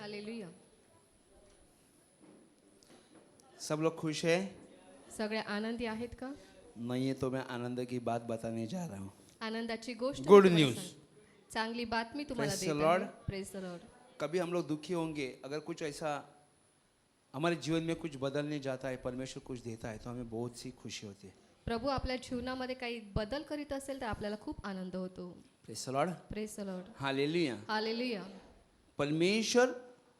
Hallelujah. सब लोग खुश है? सगळे आनंदी आहेत का? नहीं है तो मैं आनंद की बात बताने जा रहा हूँ. आनंदाची गोष्ट मी Good तुम्हाला news. चांगली बातमी तुम्हाला Praise देत the आहे. Lord. Praise the lord. कभी हम लोग दुखी होंगे, अगर कुछ ऐसा हमारे जीवन में कुछ बदलने जाता है, परमेश्वर कुछ देता है, तो हमें बहुत सी खुशी होती है. प्रभू आपल्या जीवनामध्ये काही बदल करीत असेल तर आपल्याला खूप आनंद होतो. Praise the Lord. Praise the Lord. Hallelujah. Hallelujah. परमेश्वर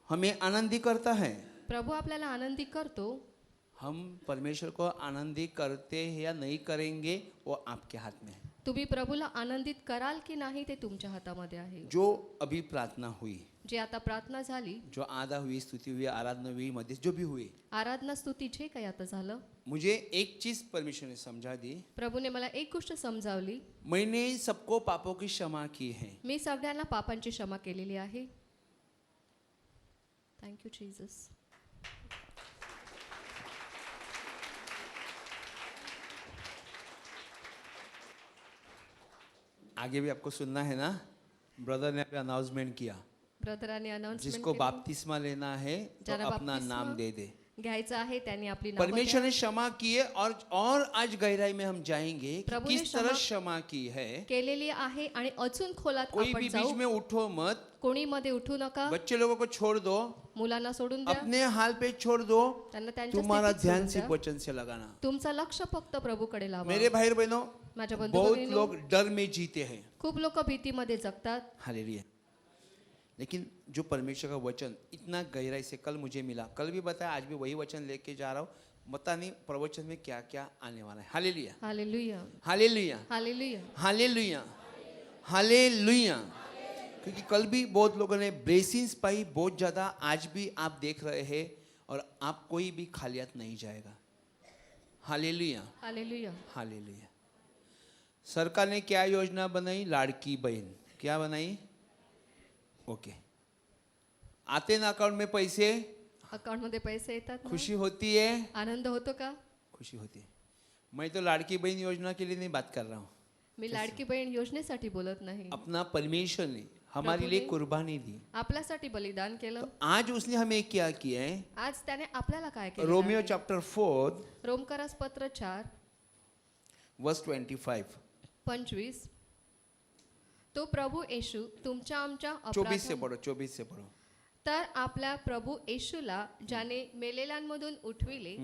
हमें आनंदी करता है. प्रभू आपल्याला आनंदी करतो. हम परमेश्वर को आनंदी करते हैं या नहीं करेंगे वो आपके हाथ में है. तुम्ही प्रभूला आनंदित कराल की नाही ते तुमच्या हातामध्ये आहे. जो अभी प्रार्थना हुई, जे आता प्रार्थना झाली, जो आधा हुई, स्तुति हुई, आराधना हुई, मध्य जो भी हुई, आराधना स्तुती जे काही आता झालं, मुझे एक चीज परमेश्वर ने समझा दी. प्रभूने मला एक गोष्ट समजावली. मैंने सबको पापों की क्षमा की है. मी सगळ्यांना पापांची क्षमा केलेली आहे. Thank you Jesus. आगे भी आपको सुनना है ना. ब्रदर ने अभी अनाउंसमेंट किया, ब्रदरांनी अनाउन्समेंट जिसको बपतिस्मा लेना है तो ज्याला अपना बपतिस्मा नाम दे दे. घ्यायचं आहे त्यांनी आपली नावं परमेश्वर द्या. ने क्षमा की है और आज गहराई में हम जाएंगे कि प्रभु ने किस तरह क्षमा क्षमा की है. केलेली आहे आणि अजून खोलात कोई आपण भी जाऊ. बीच में उठो मत. कोणी मध्ये उठू नका. बच्चे लोगों को छोड़ दो, मुलांना सोडून द्या. अपने हाल पे छोड़ दो. त्यांना त्यांच्या तुम्हारा स्थितीत ध्यान सोडून सिर्फ द्या. वचन से लगाना. तुमचं लक्ष फक्त प्रभूकडे लावा. मेरे भाई और बहनों, माझ्या बंधू बहुत भगिनींनो, लोग डर में जीते हैं. खूप लोक भीतीमध्ये जगतात. हालेलुया. लेकिन जो परमेश्वर का वचन इतना गहराई से कल मुझे मिला, कल भी बताया, आज भी वही वचन लेके जा रहा हूँ. पता नहीं प्रवचन में क्या क्या आने वाला है. Hallelujah, hallelujah. Hallelujah, hallelujah. Hallelujah, hallelujah. क्योंकि कल भी बहुत लोगों ने ब्लेसिंग्स पाई बहुत ज़्यादा. आज भी आप देख रहे हैं और आप कोई भी खालियात नहीं जाएगा. Hallelujah, hallelujah. हालेलुया. सरकार ने क्या योजना बनाई? लाड़की बहन. क्या बनाई? ओके. आते ना अकाउंट में पैसे, अकाउंट मध्ये पैसे येतात ना? खुशी होती है. आनंद होतो का? खुशी होती है. मैं तो लाड़की बहन योजना के लिए नहीं बात कर रहा हूँ. मी लाडकी बहीण योजनेसाठी बोलत नाही. अपना परमेश्वर ने हमारे प्रभु लिए ने कुर्बानी दी. आपल्यासाठी बलिदान केलं. तो आज उसने हमें क्या किया है? आज त्याने आपल्याला काय केलं? रोमियो चैप्टर 4 रोमकरास पत्र 4 वर्स 25. 25. तो प्रभु येशू तुमच्या आमच्या 24 से अपराधां पढ़ो, 24 से पढ़ो. तर आपल्या प्रभू येशूला ज्याने मेलेल्यांमधून उठविले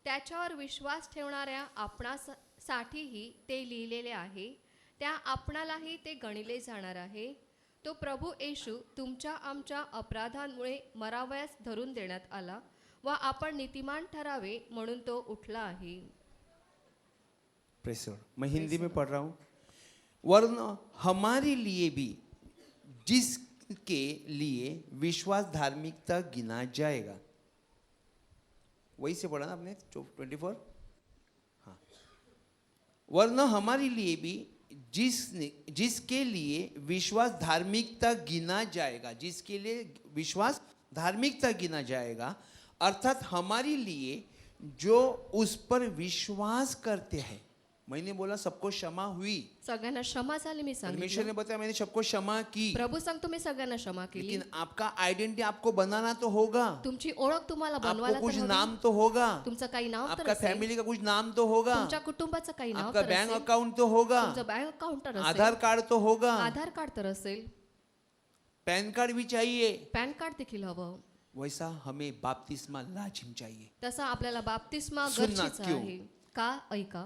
त्याच्यावर विश्वास ठेवणाऱ्या आपणासाठीही ते लिहिलेले आहे. त्या आपणालाही ते गणिले जाणार आहे. तो प्रभू येशू तुमच्या आमच्या अपराधांमुळे मरावयास धरून देण्यात आला व आपण नीतिमान ठरावे म्हणून तो उठला आहे. Press the Lord. मैं हिंदी में पढ़ रहा हूँ. वरन हमारे लिए भी जिसके लिए विश्वास धार्मिकता गिना जाएगा. वही से पढ़ा ना आपने 24. हाँ. वरन हमारे लिए भी जिसके लिए विश्वास धार्मिकता गिना जाएगा, जिसके लिए विश्वास धार्मिकता गिना जाएगा, अर्थात हमारे लिए जो उस पर विश्वास करते हैं. मैंने बोला सबको क्षमा हुई. सगळ्यांना क्षमा झाली. मी परमेश्वर सांगितलं ने बताया मैंने सबको क्षमा की. प्रभू सांगतो मी सगळ्यांना क्षमा केली. लेकिन आपका आइडेंटिटी आपको बनाना तो होगा. तुमची ओळख तुम्हाला आपको बनवायला कुछ तर हवी. नाम तो होगा. तुमचं काही नाव तर आपका असेल. फैमिली का कुछ नाम तो होगा. तुमच्या कुटुंबाचं काही नाव आपका तर बैंक असेल. अकाउंट तो होगा. तुमचं बँक अकाउंट तर आधार असेल. कार्ड तो होगा. आधार कार्ड तर असेल. पैन कार्ड भी चाहिए. पॅन कार्ड देखील हवं. वैसा हमें बपतिस्मा लाजिम चाहिए. तसा आपल्याला बाप्तिस्मा सुनना गरजेचा क्यों? आहे. का? ऐका.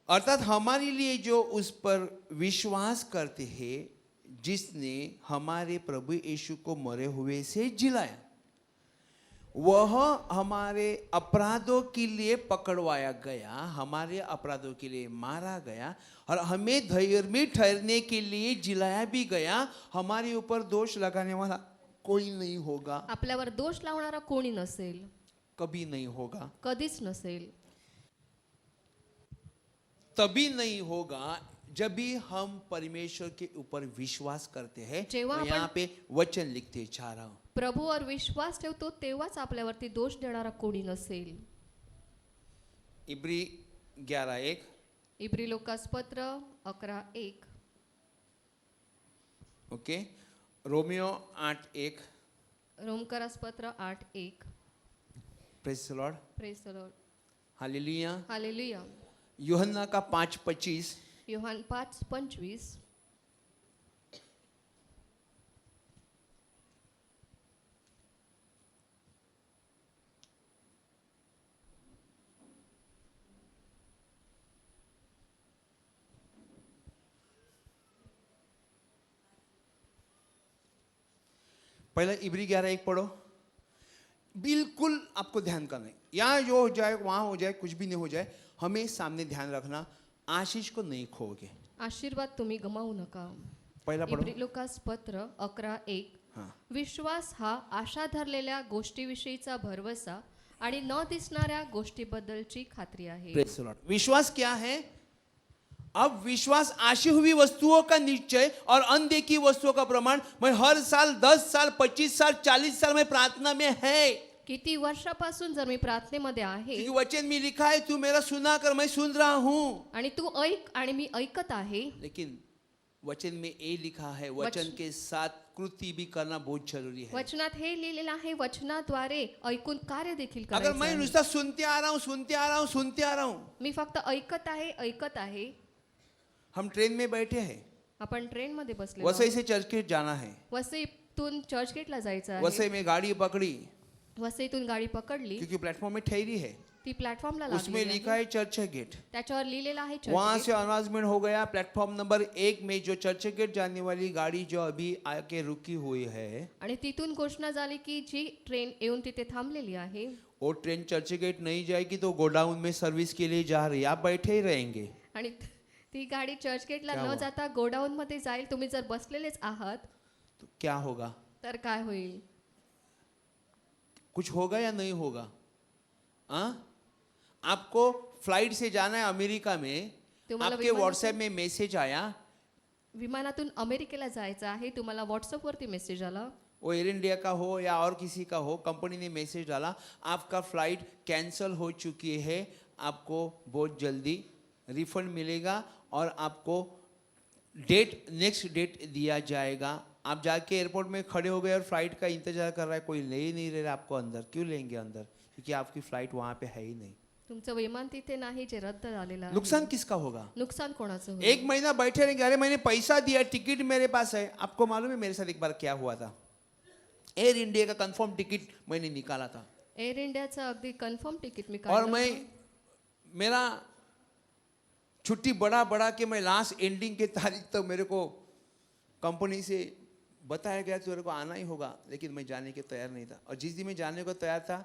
अर्थात हमारे लिए जो उस पर विश्वास करते हैं, जिसने हमारे प्रभु यीशु को मरे हुए से जिलाया, वह हमारे अपराधों के लिए पकड़वाया गया, हमारे अपराधों के लिए मारा गया और हमें धर्मी ठहरने के लिए जिलाया भी गया. हमारे ऊपर दोष लगाने वाला कोई नहीं होगा. आपल्यावर दोष लावणारा कोणी नसेल. कभी नहीं होगा. कधीच नसेल. तभी नहीं होगा जब भी हम परमेश्वर के ऊपर विश्वास करते हैं. जेव्हा मैं आपण यहाँ पे वचन लिखते जा रहा हूँ. प्रभूवर विश्वास ठेवतो तेव्हाच आपल्यावरती दोष देणारा कोणी नसेल. इब्री 11:1. इब्री लोकास पत्र 11:1. ओके. रोमियो 8:1. रोमकरास पत्र 8:1. Praise the lord, praise the Lord. Hallelujah. Hallelujah. यूहन्ना का 5:25. योहान 5:25. पहले इब्री 11:1 पढ़ो. बिल्कुल आपको ध्यान करना है. यहाँ जो हो जाए वहां हो जाए, कुछ भी नहीं हो जाए, हमें सामने ध्यान रखना. आशीष को नहीं खोओगे. आशीर्वाद तुम्ही गमावू नका. पहिला पढ़ो. इब्री लोकास पत्र 11:1. हाँ. विश्वास हा आशा धरलेल्या गोष्टीविषयीचा भरवसा आणि न दिसणाऱ्या गोष्टीबद्दलची खात्री आहे. Praise the Lord. विश्वास क्या है? अब विश्वास आशी हुई वस्तुओं का निश्चय और अनदेखी वस्तुओं का प्रमाण. मैं हर साल 10 साल 25 साल 40 साल में प्रार्थना में है, किती वर्षापासून जर मी प्रार्थनेमध्ये आहे क्योंकि वचन में लिखा है तू मेरा सुना कर, मैं सुन रहा हूं. आणि तू ऐक आणि मी ऐकत आहे. लेकिन वचन में ये लिखा है, वचन के साथ कृति भी करना बहुत जरूरी है. वचनात हे लिहिलेलं आहे, वचनाद्वारे ऐकून कार्य देखील अगर करायचं मैं आहे. नुसता सुनते आ रहा हूं, सुनते आ रहा हूं, सुनते आ रहा हूं. मी फक्त ऐकत आहे. हम ट्रेन में बैठे हैं, आपण ट्रेन मध्ये बसले वसई से चर्च के जाना है. वसईतून चर्चगेटला जायचं आहे. वसई में गाड़ी पकड़ी वसईतून गाडी पकडली, क्योंकि प्लेटफॉर्म में ठहरी है. ती प्लॅटफॉर्मला उसमें लागली लिखा है चर्च गेट. त्याच्यावर लिहिलेलं आहे वहां चर्चगेट. से अनाउंसमेंट हो गया प्लेटफॉर्म नंबर 1 में जो चर्च गेट जाने वाली गाड़ी जो अभी आके रुकी हुई है, आणि तिथून घोषणा झाली की जी ट्रेन येऊन तिथे थांबलेली आहे, वो ट्रेन चर्च गेट नहीं जाएगी तो गोडाउन में सर्विस के लिए जा रही है. आप बैठे ही रहेंगे. आणि ती गाडी चर्चगेटला क्या न हुआ? जाता गोडाऊन मध्ये जाईल. तुम्ही जर बसलेलेच आहात तो क्या होगा? तर काय होईल? कुछ होगा या नहीं होगा? आपको फ्लाइट से जाना है अमेरिका में, तुम्हाला आपके विमानातून- व्हाट्सएप में मैसेज आया, विमानातून अमेरिकेला जायचं आहे, तुम्हाला व्हॉट्सअपवरती मेसेज आला, वो एयर इंडिया का हो या और किसी का हो, कंपनी ने मैसेज डाला आपका फ्लाइट कैंसिल हो चुकी है, आपको बहुत जल्दी रिफंड मिलेगा और आपको नेक्स्ट डेट दिया जाएगा. आप जाके एयरपोर्ट में खड़े हो गए और फ्लाइट का इंतजार कर रहा है, कोई ले ही नहीं रहा आपको अंदर. क्यों लेंगे अंदर? क्योंकि आपकी फ्लाइट वहां पे है ही नहीं. तुमचं विमान तिथे नाही जे रद्द झालेलं आहे. नुकसान किसका होगा? नुकसान कोणाचं होईल? 1 महीना बैठे रहेंगे, अरे मैंने पैसा दिया, टिकट मेरे पास है. आपको मालूम है मेरे साथ एक बार क्या हुआ था? एयर इंडिया का कंफर्म टिकट मैंने निकाला था एअर इंडियाचं अगदी कन्फर्म तिकीट मी और काढलं मैं होतं. मेरा छुट्टी बढ़ा के मैं लास्ट एंडिंग के तारीख तक मेरे को कंपनी से बताया गया तेरे को आना ही होगा, लेकिन मैं जाने के तैयार नहीं था. और जिस दिन मैं जाने को तैयार था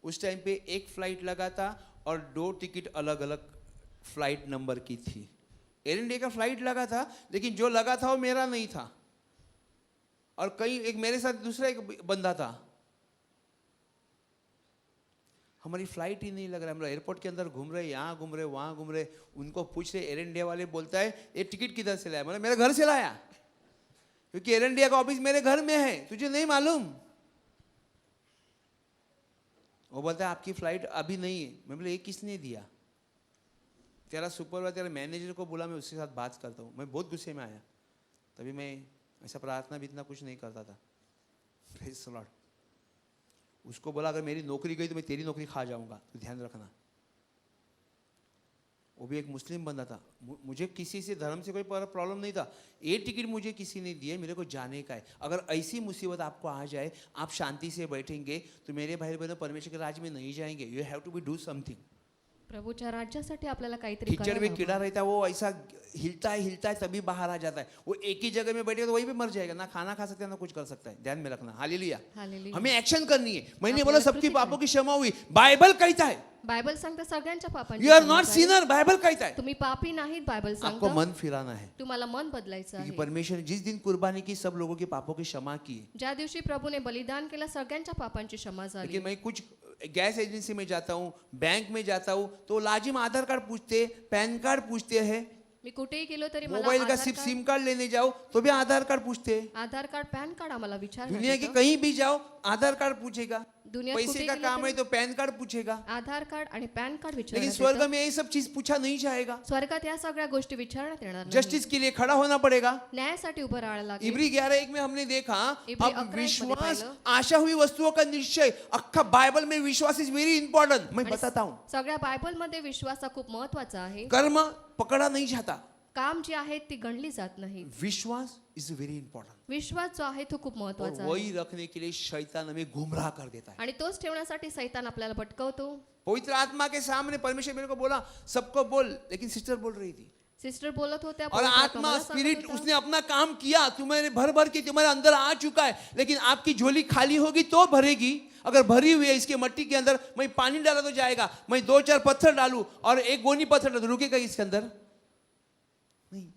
उस टाइम पे एक फ्लाइट लगा था और 2 टिकट अलग अलग फ्लाइट नंबर की थी. एयर इंडिया का फ्लाइट लगा था, लेकिन जो लगा था वो मेरा नहीं था और कहीं एक मेरे साथ दूसरा एक बंदा था. हमारी फ्लाइट ही नहीं लग रहा है. हम लोग एयरपोर्ट के अंदर घूम रहे, यहाँ घूम रहे, वहाँ घूम रहे. उनको पूछ रहे, एयर इंडिया वाले बोलता है ये टिकट किधर से लाया? मतलब मेरे घर से लाया, क्योंकि एयर इंडिया का ऑफिस मेरे घर में है, तुझे नहीं मालूम? वो बोलता है आपकी फ्लाइट अभी नहीं है. मैं बोले ये किसने दिया? तेरा सुपरवाइजर, तेरा मैनेजर को बोला, मैं उसके साथ बात करता हूँ. मैं बहुत गुस्से में आया. तभी मैं ऐसा प्रार्थना भी इतना कुछ नहीं करता था. Praise the Lord. उसको बोला अगर मेरी नौकरी गई तो मैं तेरी नौकरी खा जाऊंगा, तो ध्यान रखना. वो भी एक मुस्लिम बंदा था. मुझे किसी से धर्म से कोई प्रॉब्लम नहीं था. ये टिकट मुझे किसी ने दिए, मेरे को जाने का है. अगर ऐसी मुसीबत आपको आ जाए, आप शांति से बैठेंगे तो मेरे भाई बहनों परमेश्वर के राज्य में नहीं जाएंगे. You have to be do something. प्रभूच्या राज्यासाठी आपल्याला काहीतरी कीचड़ में करायला कीड़ा हवं. रहता है, वो ऐसा हिलता है तभी बाहर आ जाता है. वो एक ही जगह में बैठेगा तो वहीं पे मर जाएगा. ना खाना खा सकता है ना कुछ कर सकता है. ध्यान में रखना. हालेलुया. हालेलुया. हमें एक्शन करनी है. मैंने आपल्याला बोला सबकी कृती पापों की क्षमा हुई. बाइबल कहता है बायबल सांगतं सगळ्यांच्या पापांची यू आर क्षमा नॉट करा. सिनर. बाइबल कहता है तुम्ही पापी नाहीत. बायबल आपको सांगतं मन फिराना है, तुम्हाला मन बदलायचं क्योंकि आहे. परमेश्वर ने जिस दिन कुर्बानी की सब लोगों के पापों की क्षमा की. ज्या दिवशी प्रभूने बलिदान केलं सगळ्यांच्या पापांची क्षमा झाली. लेकिन मैं कुछ गैस एजेंसी में जाता हूँ, बैंक में जाता हूँ, तो लाजिम आधार कार्ड पूछते, पैन कार्ड पूछते हैं. मी कुठेही गेलो तरी मला मोबाइल का आधार सिर्फ कार्ड- सिम कार्ड लेने जाओ तो भी आधार कार्ड पूछते हैं। आधार कार्ड पॅन कार्ड आम्हाला विचारण्यात दुनिया के येतं. कहीं भी जाओ आधार कार्ड पूछेगा, दुनियात पैसे कुठेही का गेलं काम है तरी तो पैन कार्ड पूछेगा। आधार कार्ड आणि पॅन कार्ड लेकिन विचारण्यात स्वर्ग येतं. में ये सब चीज पूछा नहीं जाएगा। स्वर्गात या सगळ्या गोष्टी विचारण्यात येणार नाही. जस्टिस के लिए खड़ा होना पड़ेगा। न्यायासाठी उभं राहायला लागेल. इब्री 11:1 में हमने देखा इब्री अब 11:1 विश्वास मध्ये आशा हुई वस्तुओं का निश्चय, अक्खा बाइबल में विश्वास इज वेरी इंपॉर्टेंट। मैं आणि बताता हूँ, सगळ्या बायबल मध्ये विश्वास हा खूप महत्वाचा आहे. कर्म पकड़ा नहीं जाता, काम जी आहेत ती गणली जात नाही. विश्वास इज वेरी इंपॉर्टेंट। विश्वास जो आहे तो खूप और महत्वाचा वही आहे रखने के लिए शैतान हमें गुमराह कर देता है। आणि तोच ठेवण्यासाठी सैतान आपल्याला भटकवतो. पवित्र आत्मा के सामने परमेश्वर मेरे को बोला सबको बोल, लेकिन सिस्टर बोल रही थी सिस्टर बोलत होत्या, और पवित्र आत्मा आत्मा मला सांगत स्पिरिट होता. उसने अपना काम किया, तुम्हारे भर भर के तुम्हारे अंदर आ चुका है, लेकिन आपकी झोली खाली होगी तो भरेगी। अगर भरी हुई है इसके मट्टी के अंदर, मैं पानी डाला तो जाएगा, मैं 2-4 पत्थर डालूं और एक गोनी पत्थर डालूं, रुकेगा इसके अंदर नहीं।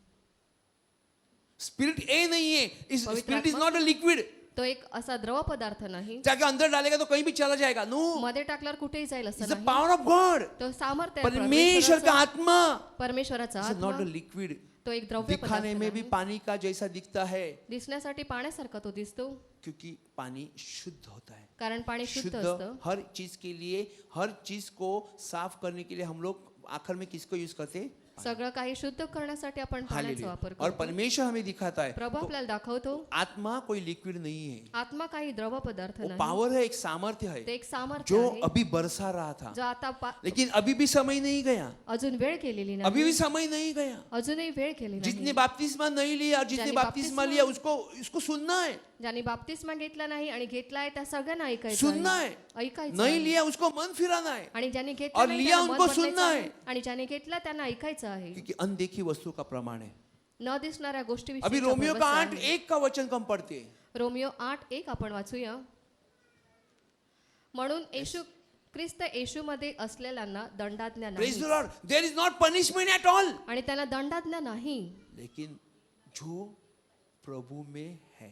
स्पिरिट ए नहीं है, इस पवित्र स्पिरिट इज आत्मा- नॉट अ लिक्विड। तो एक असा द्रव पदार्थ नाही, जाके अंदर डालेगा तो कहीं भी चला जाएगा, नो, मध्ये टाकल्यावर कुठेही जाईल असं इट्स द नाही. Power of God. तो सामर्थ्य आहे परमेश्वर का परमेश्वराचं. आत्मा परमेश्वराचा इज नॉट अ आत्मा लिक्विड। तो एक द्रव्य दिखाने पदार्थ में भी नाही. पानी का जैसा दिखता है, दिसण्यासाठी पाण्यासारखा तो दिसतो, क्योंकि पानी शुद्ध होता है। कारण पाणी शुद्ध शुद्ध असतं. हर चीज के लिए, हर चीज को साफ करने के लिए हम लोग आखिर में किसको यूज करते हैं? सगळं काही शुद्ध करण्यासाठी आपण पाण्याचा हालेलुया। वापर और करतो. परमेश्वर हमें दिखाता है प्रभू तो आपल्याला दाखवतो आत्मा कोई लिक्विड नहीं है, आत्मा काही द्रव पदार्थ वो नाही, पावर है, एक सामर्थ्य ते है एक सामर्थ्य जो आहे अभी बरसा रहा था, जो आता लेकिन अभी भी समय नहीं गया, अजून वेळ केलेली अभी भी नाही, समय नहीं गया। अजूनही वेळ केली जिसने नाही. बपतिस्मा नहीं लिया और जिसने ज्याने बपतिस्मा बपतिस्मा- लिया उसको उसको सुनना है, ज्यांनी बाप्तिस्मा घेतला नाही आणि घेतलाय त्या सगळ्यांना ऐकायचं सुनना आहे. है। ऐकायचं नहीं आहे. लिया उसको मन फिराना है, आणि ज्यांनी घेतला और नाही लिया त्यांना मन उनको बदलायचं सुनना आहे. है। आणि ज्यांनी घेतला त्यांना ऐकायचं आहे. क्योंकि अनदेखी वस्तु का प्रमाण है। न दिसणाऱ्या गोष्टी अभी रोमियो का 8:1 का वचन कम पढ़ते हैं। रोमियो 8:1 आपण वाचूया. म्हणून येशू ख्रिस्त येशूमध्ये असलेल्यांना दंडाज्ञा प्रेज द नाही Lord, there is not punishment at all, आणि त्यांना दंडाज्ञा नाही लेकिन जो प्रभु में है,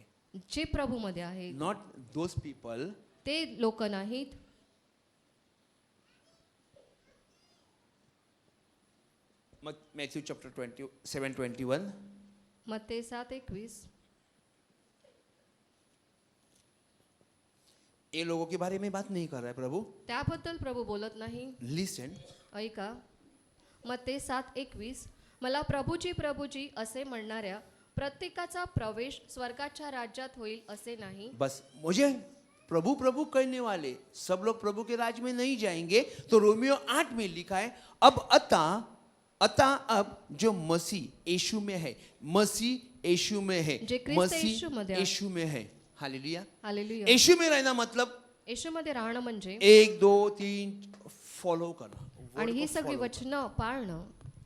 जे प्रभू मध्ये आहेत नॉट दोज पीपल। ते लोक नाहीत. मैथ्यू चैप्टर 27:21, मत्ते 7:21. ये लोगों के बारे में बात नहीं कर रहा है प्रभु। त्याबद्दल प्रभू बोलत नाही. लिसन, ऐका, मत्ते 7:21. मला प्रभूजी असे म्हणणाऱ्या प्रत्येकाचा प्रवेश स्वर्गाच्या राज्यात होईल असे नाही. बस मुझे प्रभु प्रभु कहने वाले सब लोग प्रभु के राज में नहीं जाएंगे। तो रोमियो 8 में लिखा है, अब अब जो मसीह यीशु में है, मसीह यीशु में है, जे ख्रिस्त मसीह येशूमध्ये आहे. यीशु में है। हालेलुया। हालेलुया. यीशु में रहना मतलब येशूमध्ये राहणं म्हणजे 1 2 3 फॉलो करना, आणि word ही को सगळी follow वचनं पाळणं.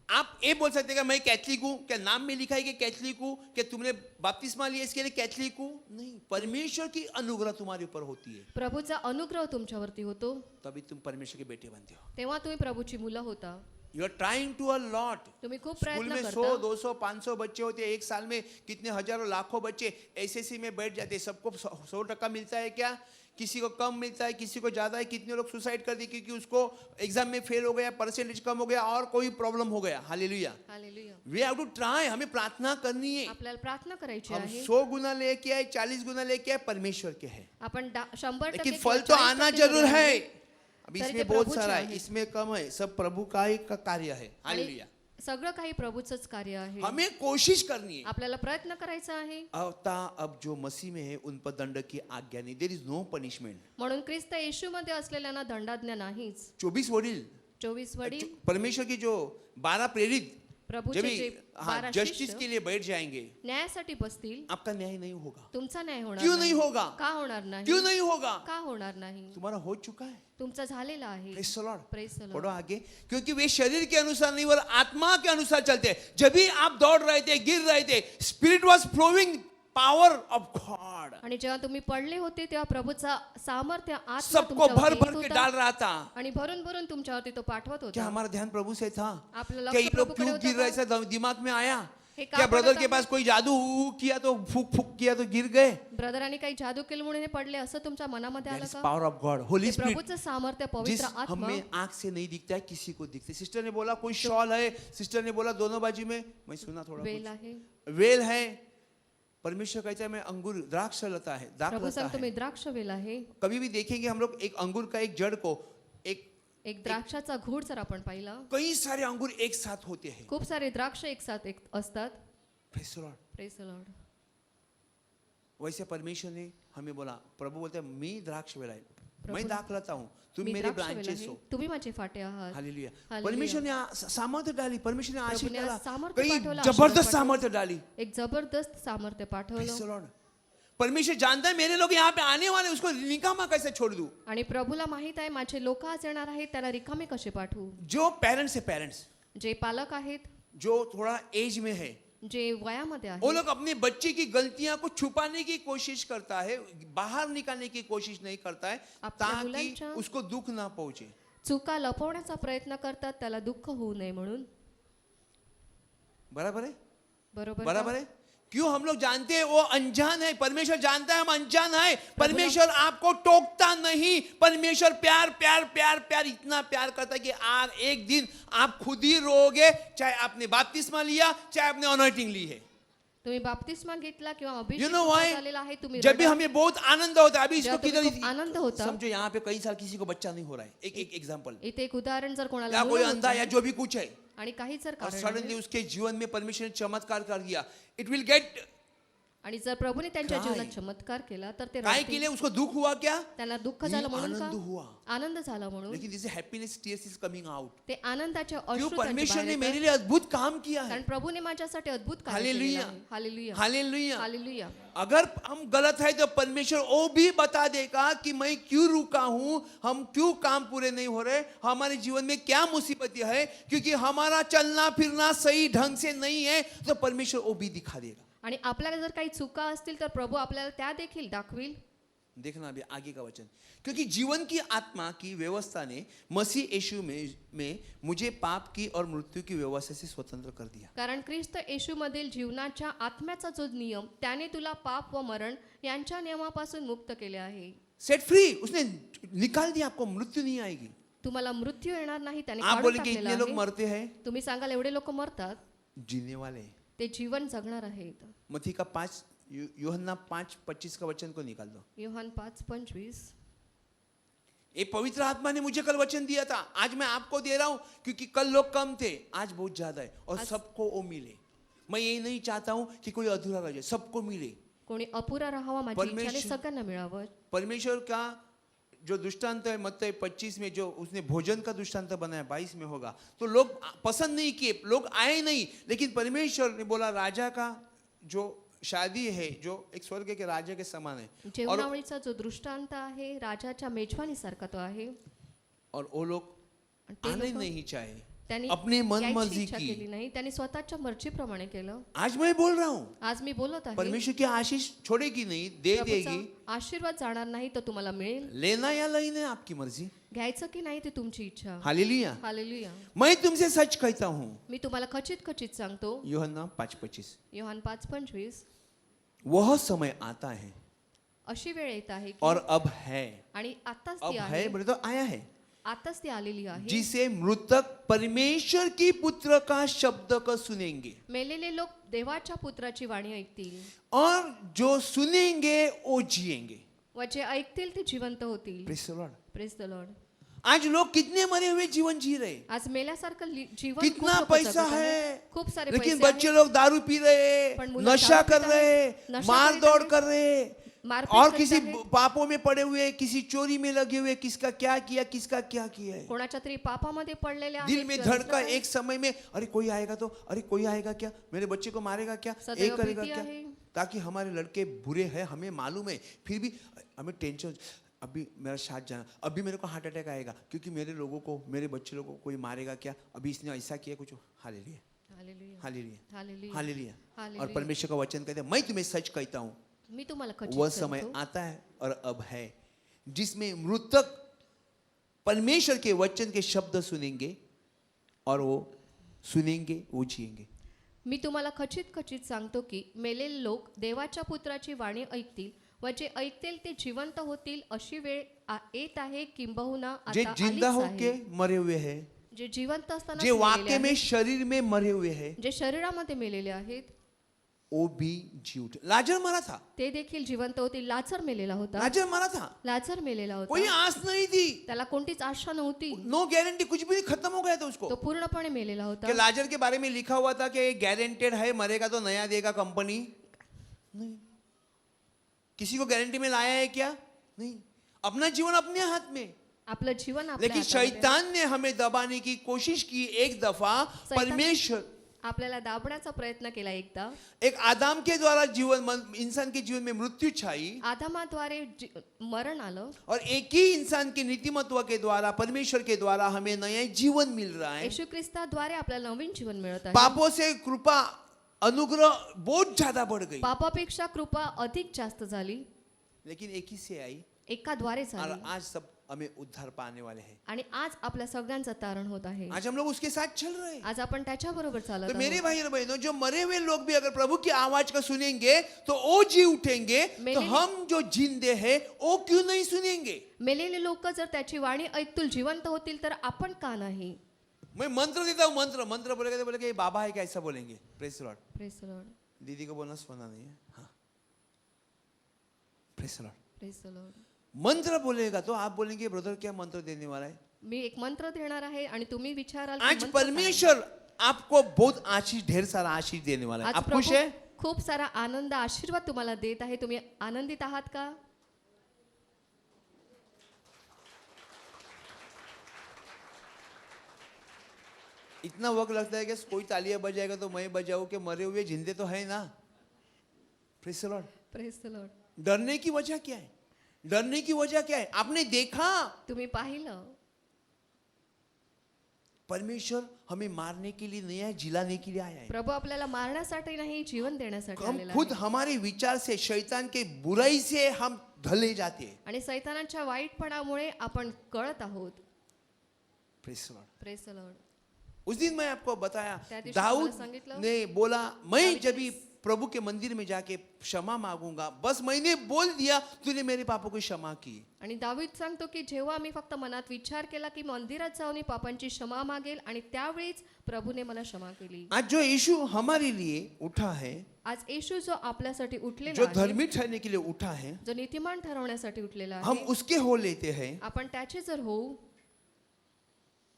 आप ये बोल सकते हैं कि मैं कैथलिक हूँ, क्या नाम में लिखा है कि कैथलिक हूँ, कि तुमने बपतिस्मा लिया इसके लिए कैथलिक हूँ? नहीं, परमेश्वर की अनुग्रह तुम्हारे ऊपर होती है, प्रभूचा अनुग्रह तुमच्यावरती होतो, तभी तुम परमेश्वर के बेटे बनते हो। तेव्हा तुम्ही प्रभूची मुलं होता. You are trying to a lot. तुम्ही खूप स्कूल प्रयत्न में करता. 100 200 500 बच्चे होते हैं, एक साल में कितने हजारों लाखों बच्चे एसएससी में बैठ जाते हैं। सबको 100% मिलता है क्या? किसी को कम मिलता है, किसी को ज्यादा है। कितने लोग सुसाइड कर दिए क्योंकि उसको एग्जाम में फेल हो गया, परसेंटेज कम हो गया और कोई प्रॉब्लम हो गया। Hallelujah. Hallelujah. We have to try, हमें प्रार्थना करनी है। आपल्याला प्रार्थना करायची हम आहे. 100 गुना लेके आए, 40 गुना लेके आए, परमेश्वर के है, आपण 100% लेकिन किंवा फल तो 40% आना जरूर है। आहे. अभी तरी इसमें ते बहुत प्रभूचे सारा है, आहे. इसमें कम है, सब प्रभु का ही का कार्य है। आणि हालेलुया। सगळं काही प्रभूचंच कार्य आहे. हमें कोशिश करनी है। आपल्याला प्रयत्न करायचा आहे. अब जो मसीह में है उन पर दंड की आज्ञा नहीं, देयर इज नो पनिशमेंट। म्हणून ख्रिस्त येशूमध्ये असलेल्यांना दंडाज्ञा नाहीच. 24 वडील, 24 वडील परमेश्वर की जो 12 प्रेरित प्रभूचे जब जे 12 जस्टिस शिष्य के लिए बैठ जाएंगे, न्यायासाठी बसतील, आपका न्याय नहीं होगा। तुमचा न्याय होणार क्यों नहीं होगा? का होणार नाही? क्यों नहीं होगा? का होणार नाही? तुम्हारा हो चुका है। तुमचा झालेला आहे. Praise the Lord। Praise the Lord. पढ़ो आगे, क्योंकि वे शरीर के अनुसार नहीं, वो आत्मा के अनुसार चलते हैं। जब भी आप दौड़ रहे थे, गिर रहे थे, स्पिरिट वाज फ्लोइंग, पावर ऑफ गॉड आणि जेव्हा तुम्ही पडले होते तेव्हा प्रभूचा सामर्थ्य आत्मा सबको भर तुमच्यावरती भर येत के होता. डाल रहा था। आणि भरून भरून तुमच्यावरती तो पाठवत क्या होता. हमारा ध्यान प्रभु से था? आपलं क्या ये लक्ष लोग प्रभूकडे क्यों गिर होतं रहे का? थे? दिमाग में आया हे का क्या ब्रदर पडत के आहे? पास कोई जादू किया तो फूक फूक किया तो गिर गए? ब्रदरांनी काही जादू केली म्हणून हे पडले असं तुमच्या मनामध्ये दैट आलं इज का? पावर ऑफ गॉड, होली ते स्पिरिट, प्रभूचं सामर्थ्य जिस पवित्र आत्मा हमें आंख से नहीं दिखता है किसी को दिखते। सिस्टर ने बोला कोई शॉल है, सिस्टर ने बोला दोनों बाजू में, मैं सुना थोड़ा वेल कुछ। आहे. वेल है, परमेश्वर कहता है मैं अंगूर द्राक्ष लता है, प्रभू दाख लता सांगतो है। मी द्राक्ष वेल आहे. कभी भी देखेंगे हम लोग एक अंगूर का एक जड़ को एक एक द्राक्षाचा घूड जर आपण पाहिला, कई सारे अंगूर एक साथ होते हैं। खूप सारे द्राक्ष एक साथ एक असतात. Praise the Lord. Praise the Lord. वैसे परमेश्वर ने हमें बोला, प्रभु बोलते हैं मैं द्राक्ष वेल है, मैं प्रभु- दाख लता हूँ, तुम मी मेरे द्राक्ष वेल ब्रांचेस आहे, हो। तुम्ही माझे फाटे आहात. हालेलुया। हालेलुया. परमेश्वर ने सामर्थ्य डाली, परमेश्वर ने आशीष प्रभूने आज डाला, सामर्थ्य कई पाठवलं, जबरदस्त आशीर्वाद सामर्थ्य डाली। एक जबरदस्त सामर्थ्य Praise the पाठवलं. Lord. परमेश्वर जानता है मेरे लोग यहाँ पे आने वाले, उसको निकामा कैसे छोड़ दूं? आणि प्रभूला माहित आहे माझे लोक आज येणार आहेत, त्याला रिकामे कसे पाठवू. जो पेरेंट्स है, पेरेंट्स जे पालक आहेत, जो थोड़ा एज में है, जे वयामध्ये वो आहेत, लोग अपने बच्चे की गलतियां को छुपाने की कोशिश करता है, बाहर निकालने की कोशिश नहीं करता है, आपल्या ताकि मुलांच्या- उसको दुख ना पहुंचे। चुका लपवण्याचा प्रयत्न करतात, त्याला दुःख होऊ नये म्हणून. बराबर है, बरोबर बराबर का? है। क्यों हम लोग जानते हैं वो अनजान है, परमेश्वर जानता है हम अनजान है। परमेश्वर आपको टोकता नहीं, परमेश्वर प्यार प्यार प्यार प्यार इतना प्यार करता है कि आज एक दिन आप खुद ही रोओगे, चाहे आपने बपतिस्मा लिया, चाहे आपने अनॉइंटिंग ली है। तुम्ही बाप्तिस्मा घेतला किंवा You अभिषेक know why? झालेला आहे, तुम्ही जब भी रडा. हमें बहुत आनंद होता है, अभी इसको जब तुम्हें किधर खूप आनंद होता. समझो यहाँ पे कई साल किसी को बच्चा नहीं हो रहा है, एक एग्जांपल, इथे एक उदाहरण जर कोणाला या मुलं कोई होत अंधा या नाही, जो भी कुछ है, आणि काही जर और कारण सडनली आहे, उसके जीवन में परमेश्वर ने चमत्कार कर दिया, इट विल गेट, आणि जर प्रभूने त्यांच्या काय? जीवनात चमत्कार केला तर ते काय रडतील. के लिए उसको दुख हुआ क्या? त्यांना दुःख नहीं, झालं म्हणून का? आनंद हुआ, आनंद झाला म्हणून. लेकिन जैसे happiness tears is coming out. ते आनंदाचे क्यों? अश्रू त्यांच्या परमेश्वर बाहेर ने येतात. मेरे लिए अद्भुत काम किया है। कारण प्रभूने माझ्यासाठी अद्भुत कार्य हालेलुया. केलेलं आहे. हालेलुया. हालेलुया। हालेलुया. अगर हम गलत है तो परमेश्वर वो भी बता देगा कि मैं क्यों रुका हूं, हम क्यों काम पूरे नहीं हो रहे, हमारे जीवन में क्या मुसीबतें है, क्योंकि हमारा चलना फिरना सही ढंग से नहीं है, तो परमेश्वर वो भी दिखा देगा। आणि आपल्याला जर काही चुका असतील तर प्रभू आपल्याला त्या देखील दाखविल. देखना अभी आगे का वचन, क्योंकि जीवन की आत्मा की व्यवस्था ने मसीह यीशु में मुझे पाप की और मृत्यु की व्यवस्था से स्वतंत्र कर दिया। कारण ख्रिस्त येशूमधील जीवनाच्या आत्म्याचा जो नियम त्याने तुला पाप व मरण यांच्या नियमापासून मुक्त केले आहे. सेट फ्री, उसने निकाल दिया, आपको मृत्यु नहीं आएगी। तुम्हाला मृत्यू येणार नाही, त्याने आप काढून बोलेंगे टाकलेलं इतने लोग आहे. मरते हैं, तुम्ही सांगाल एवढे लोक मरतात, जीने वाले। ते जीवन जगणार आहेत. मत्ती का 5 यूहन्ना 5:25 का वचन को निकाल दो। योहान 5:25. ये पवित्र आत्मा ने मुझे कल वचन दिया था, आज मैं आपको दे रहा हूं, क्योंकि कल लोग कम थे, आज बहुत ज्यादा है, और सबको वो मिले। मैं ये नहीं चाहता हूं कि कोई अधूरा रह जाए, सबको मिले। कोणी अपुरा राहावा माझी इच्छा नाही, परमेश्वर- सगळ्यांना मिळावं. परमेश्वर का जो दृष्टांत है मत्ती 25 में, जो उसने भोजन का दृष्टांत बनाया, 22 में होगा, तो लोग पसंद नहीं किए, लोग आए नहीं, लेकिन परमेश्वर ने बोला राजा का जो शादी है, जो एक स्वर्ग के राजा के समान है, और जेवणावळीचा जो दृष्टांत आहे राजाच्या मेजवानीसारखा तो आहे. और वो लोग आणि ते आने लोकं- नहीं चाहे, त्यांनी अपने मन यायची मर्जी इच्छा की। केली नाही, त्यांनी स्वतःच्या मर्जीप्रमाणे केलं. आज मैं बोल रहा हूं, आज मी बोलत आहे, परमेश्वर की आशीष छोड़ेगी नहीं, दे प्रभूचा देगी। आशीर्वाद जाणार नाही तर तुम्हाला मिळेल. लेना या लेना आपकी मर्जी। घ्यायचं की नाही ते तुमची इच्छा. हालेलुया। हालेलुया. मैं तुमसे सच कहता हूं, मी तुम्हाला खचित खचित सांगतो, यूहन्ना 5:25, योहान 5:25, वह समय आता है अशी वेळ येत आहे की और अब है, आणि आताच अब ती है आहे, बोले तो आया है, आताच ती आलेली आहे. जिसे मृतक परमेश्वर की पुत्र का शब्द को सुनेंगे, मेलेले लोक देवाच्या पुत्राची वाणी ऐकतील और जो सुनेंगे वो जिएंगे। व जे ऐकतील ते जिवंत होतील. Praise the Lord. Praise the Lord. आज लोग कितने मरे हुए जीवन जी रहे, आज मेल्यासारखं जीवन कितना खूप लोकं पैसा जगत आहेत. है, खूप सारे लेकिन पैसे बच्चे आहेत. लोग दारू पी रहे, पण मुलं नशा दारू कर पीत रहे, आहेत, नशा मार करीत दौड़ आहेत, कर रहे, मारपीट और करत किसी आहेत. पापों में पड़े हुए, किसी चोरी में लगे हुए, किसका क्या किया, किसका क्या किया है। कोणाच्या तरी पापामध्ये पडलेले आहेत, दिल में किंवा धड़का दुसरं एक समय में, अरे कोई आएगा तो, अरे कोई आएगा क्या, मेरे बच्चे को मारेगा क्या, सदैव एक करेगा भीति क्या, आहे. ताकि हमारे लड़के बुरे हैं, हमें मालूम है, फिर भी हमें टेंशन, अभी मेरा साथ जाना, अभी मेरे को हार्ट अटैक आएगा, क्योंकि मेरे लोगों को, मेरे बच्चे लोगों को कोई मारेगा क्या, अभी इसने ऐसा किया कुछ। Hallelujah, hallelujah. Hallelujah, hallelujah. Hallelujah. और हालेलुया. परमेश्वर का वचन कहते हैं, मैं तुम्हें सच कहता हूँ, मी तुम्हाला खचित वह समय सांगतो, आता है और अब है, जिसमें मृतक परमेश्वर के वचन के शब्द सुनेंगे, और वो सुनेंगे, वो जिएंगे। मी तुम्हाला खचित खचित सांगतो की मेलेले लोक देवाच्या पुत्राची वाणी ऐकतील व जे ऐकतील ते जिवंत होतील अशी वेळ येत आहे किंबहुना जे आता जिंदा आलीच होके आहे. मरे हुए हैं, जे जिवंत असताना जे वाक्य में शरीर में मरे हुए हैं, जे शरीरामध्ये मेलेले आहेत वो भी जी उठे. लाजर मरा था, ते देखील जिवंत होतील. लाजर मेलेला होता. लाजर मरा था, लाजर मेलेला कोई होता. आस नहीं थी, त्याला कोणतीच आशा नव्हती. नो गारंटी, कुछ भी नहीं, खत्म हो गया था उसको. तो पूर्णपणे मेलेला कि होता. लाजर के बारे में लिखा हुआ था कि गारंटेड है, मरेगा तो नया देगा कंपनी. नहीं, किसी को गारंटी में लाया है क्या? नहीं, अपना जीवन अपने हाथ में. आपलं जीवन आपल्या लेकिन हातामध्ये. शैतान ने हमें दबाने की कोशिश की एक दफा. परमेश्वर आपल्याला दाबण्याचा प्रयत्न केला एकदा. एक आदम के द्वारा इंसान के जीवन में मृत्यु छाई, आदामाद्वारे मरण आलं और एक ही इंसान के नीतिमत्व के द्वारा, परमेश्वर के द्वारा हमें नया जीवन मिल रहा है. येशू ख्रिस्ताद्वारे आपल्याला नवीन जीवन मिळत आहे. पापों से कृपा अनुग्रह बहुत ज्यादा बढ़ गई, पापापेक्षा कृपा अधिक जास्त झाली. लेकिन एक ही से आई. एकाद्वारे और झाली. आज सब हमें उद्धार पाने वाले हैं. आणि आज आपल्या सगळ्यांचं तारण होत आहे. आज हम लोग उसके साथ चल रहे हैं. आज आपण त्याच्या बरोबर चालत तो मेरे आहोत. भाई और बहनों, जो मरे हुए लोग भी अगर प्रभु की आवाज को सुनेंगे तो वो जी उठेंगे. तो हम जो जिंदे हैं वो क्यों नहीं सुनेंगे? मेलेले लोक जर त्याची वाणी ऐकतील, जिवंत होतील, तर आपण का नाही? मैं मंत्र देता हूँ. मंत्र मंत्र बोलेगा तो बोलेगा ये बाबा है क्या, ऐसा बोलेंगे. Praise the lord. Praise the Lord. दीदी को बोलना सोना नहीं है. हाँ, praise the lord. Praise the Lord. मंत्र बोलेगा तो आप बोलेंगे ब्रदर क्या मंत्र देने वाला है. मी एक मंत्र देणार आहे आणि तुम्ही विचाराल की आज मंत्र काय? परमेश्वर आपको बहुत आशीष, ढेर सारा आशीष देने वाला है. आज आप खुश है? प्रभू खूप सारा आनंद, आशीर्वाद तुम्हाला देत आहे. तुम्ही आनंदित आहात का? इतना वक्त लगता है कि कोई तालियां बजाएगा तो मैं बजाऊं, कि मरे हुए जिंदे तो है ना. Praise the lord. Praise the Lord. डरने की वजह क्या है? डरने की वजह क्या है? आपने देखा तुम्ही पाहिलं परमेश्वर हमें मारने के लिए नहीं है, जिलाने के लिए आया है. प्रभू आपल्याला मारण्यासाठी नाही, जीवन देण्यासाठी हम आलेला खुद आहे. हमारे विचार से, शैतान के बुराई से हम ढले जाते हैं. आणि सैतानाच्या वाईटपणामुळे आपण कळत आहोत. Praise the lord. Praise the lord. उस दिन मैं आपको बताया, त्या दिवशी दाऊद तुम्हाला सांगितलं. ने बोला मैं जब भी प्रभु के मंदिर में जाके क्षमा मांगूंगा, बस मैंने बोल दिया तूने मेरे पापों को क्षमा की. आणि दावीद सांगतो की जेव्हा मी फक्त मनात विचार केला की मंदिरात जाऊन मी पापांची क्षमा मागेल आणि त्यावेळीच प्रभूने मला क्षमा केली. आज जो यीशु हमारे लिए उठा है, आज येशू जो आपल्यासाठी जो उठलेला आहे, धर्मी ठहरने के लिए उठा है, जो नीतिमान ठरवण्यासाठी उठलेला हम आहे, उसके हो लेते हैं, आपण त्याचे जर होऊ,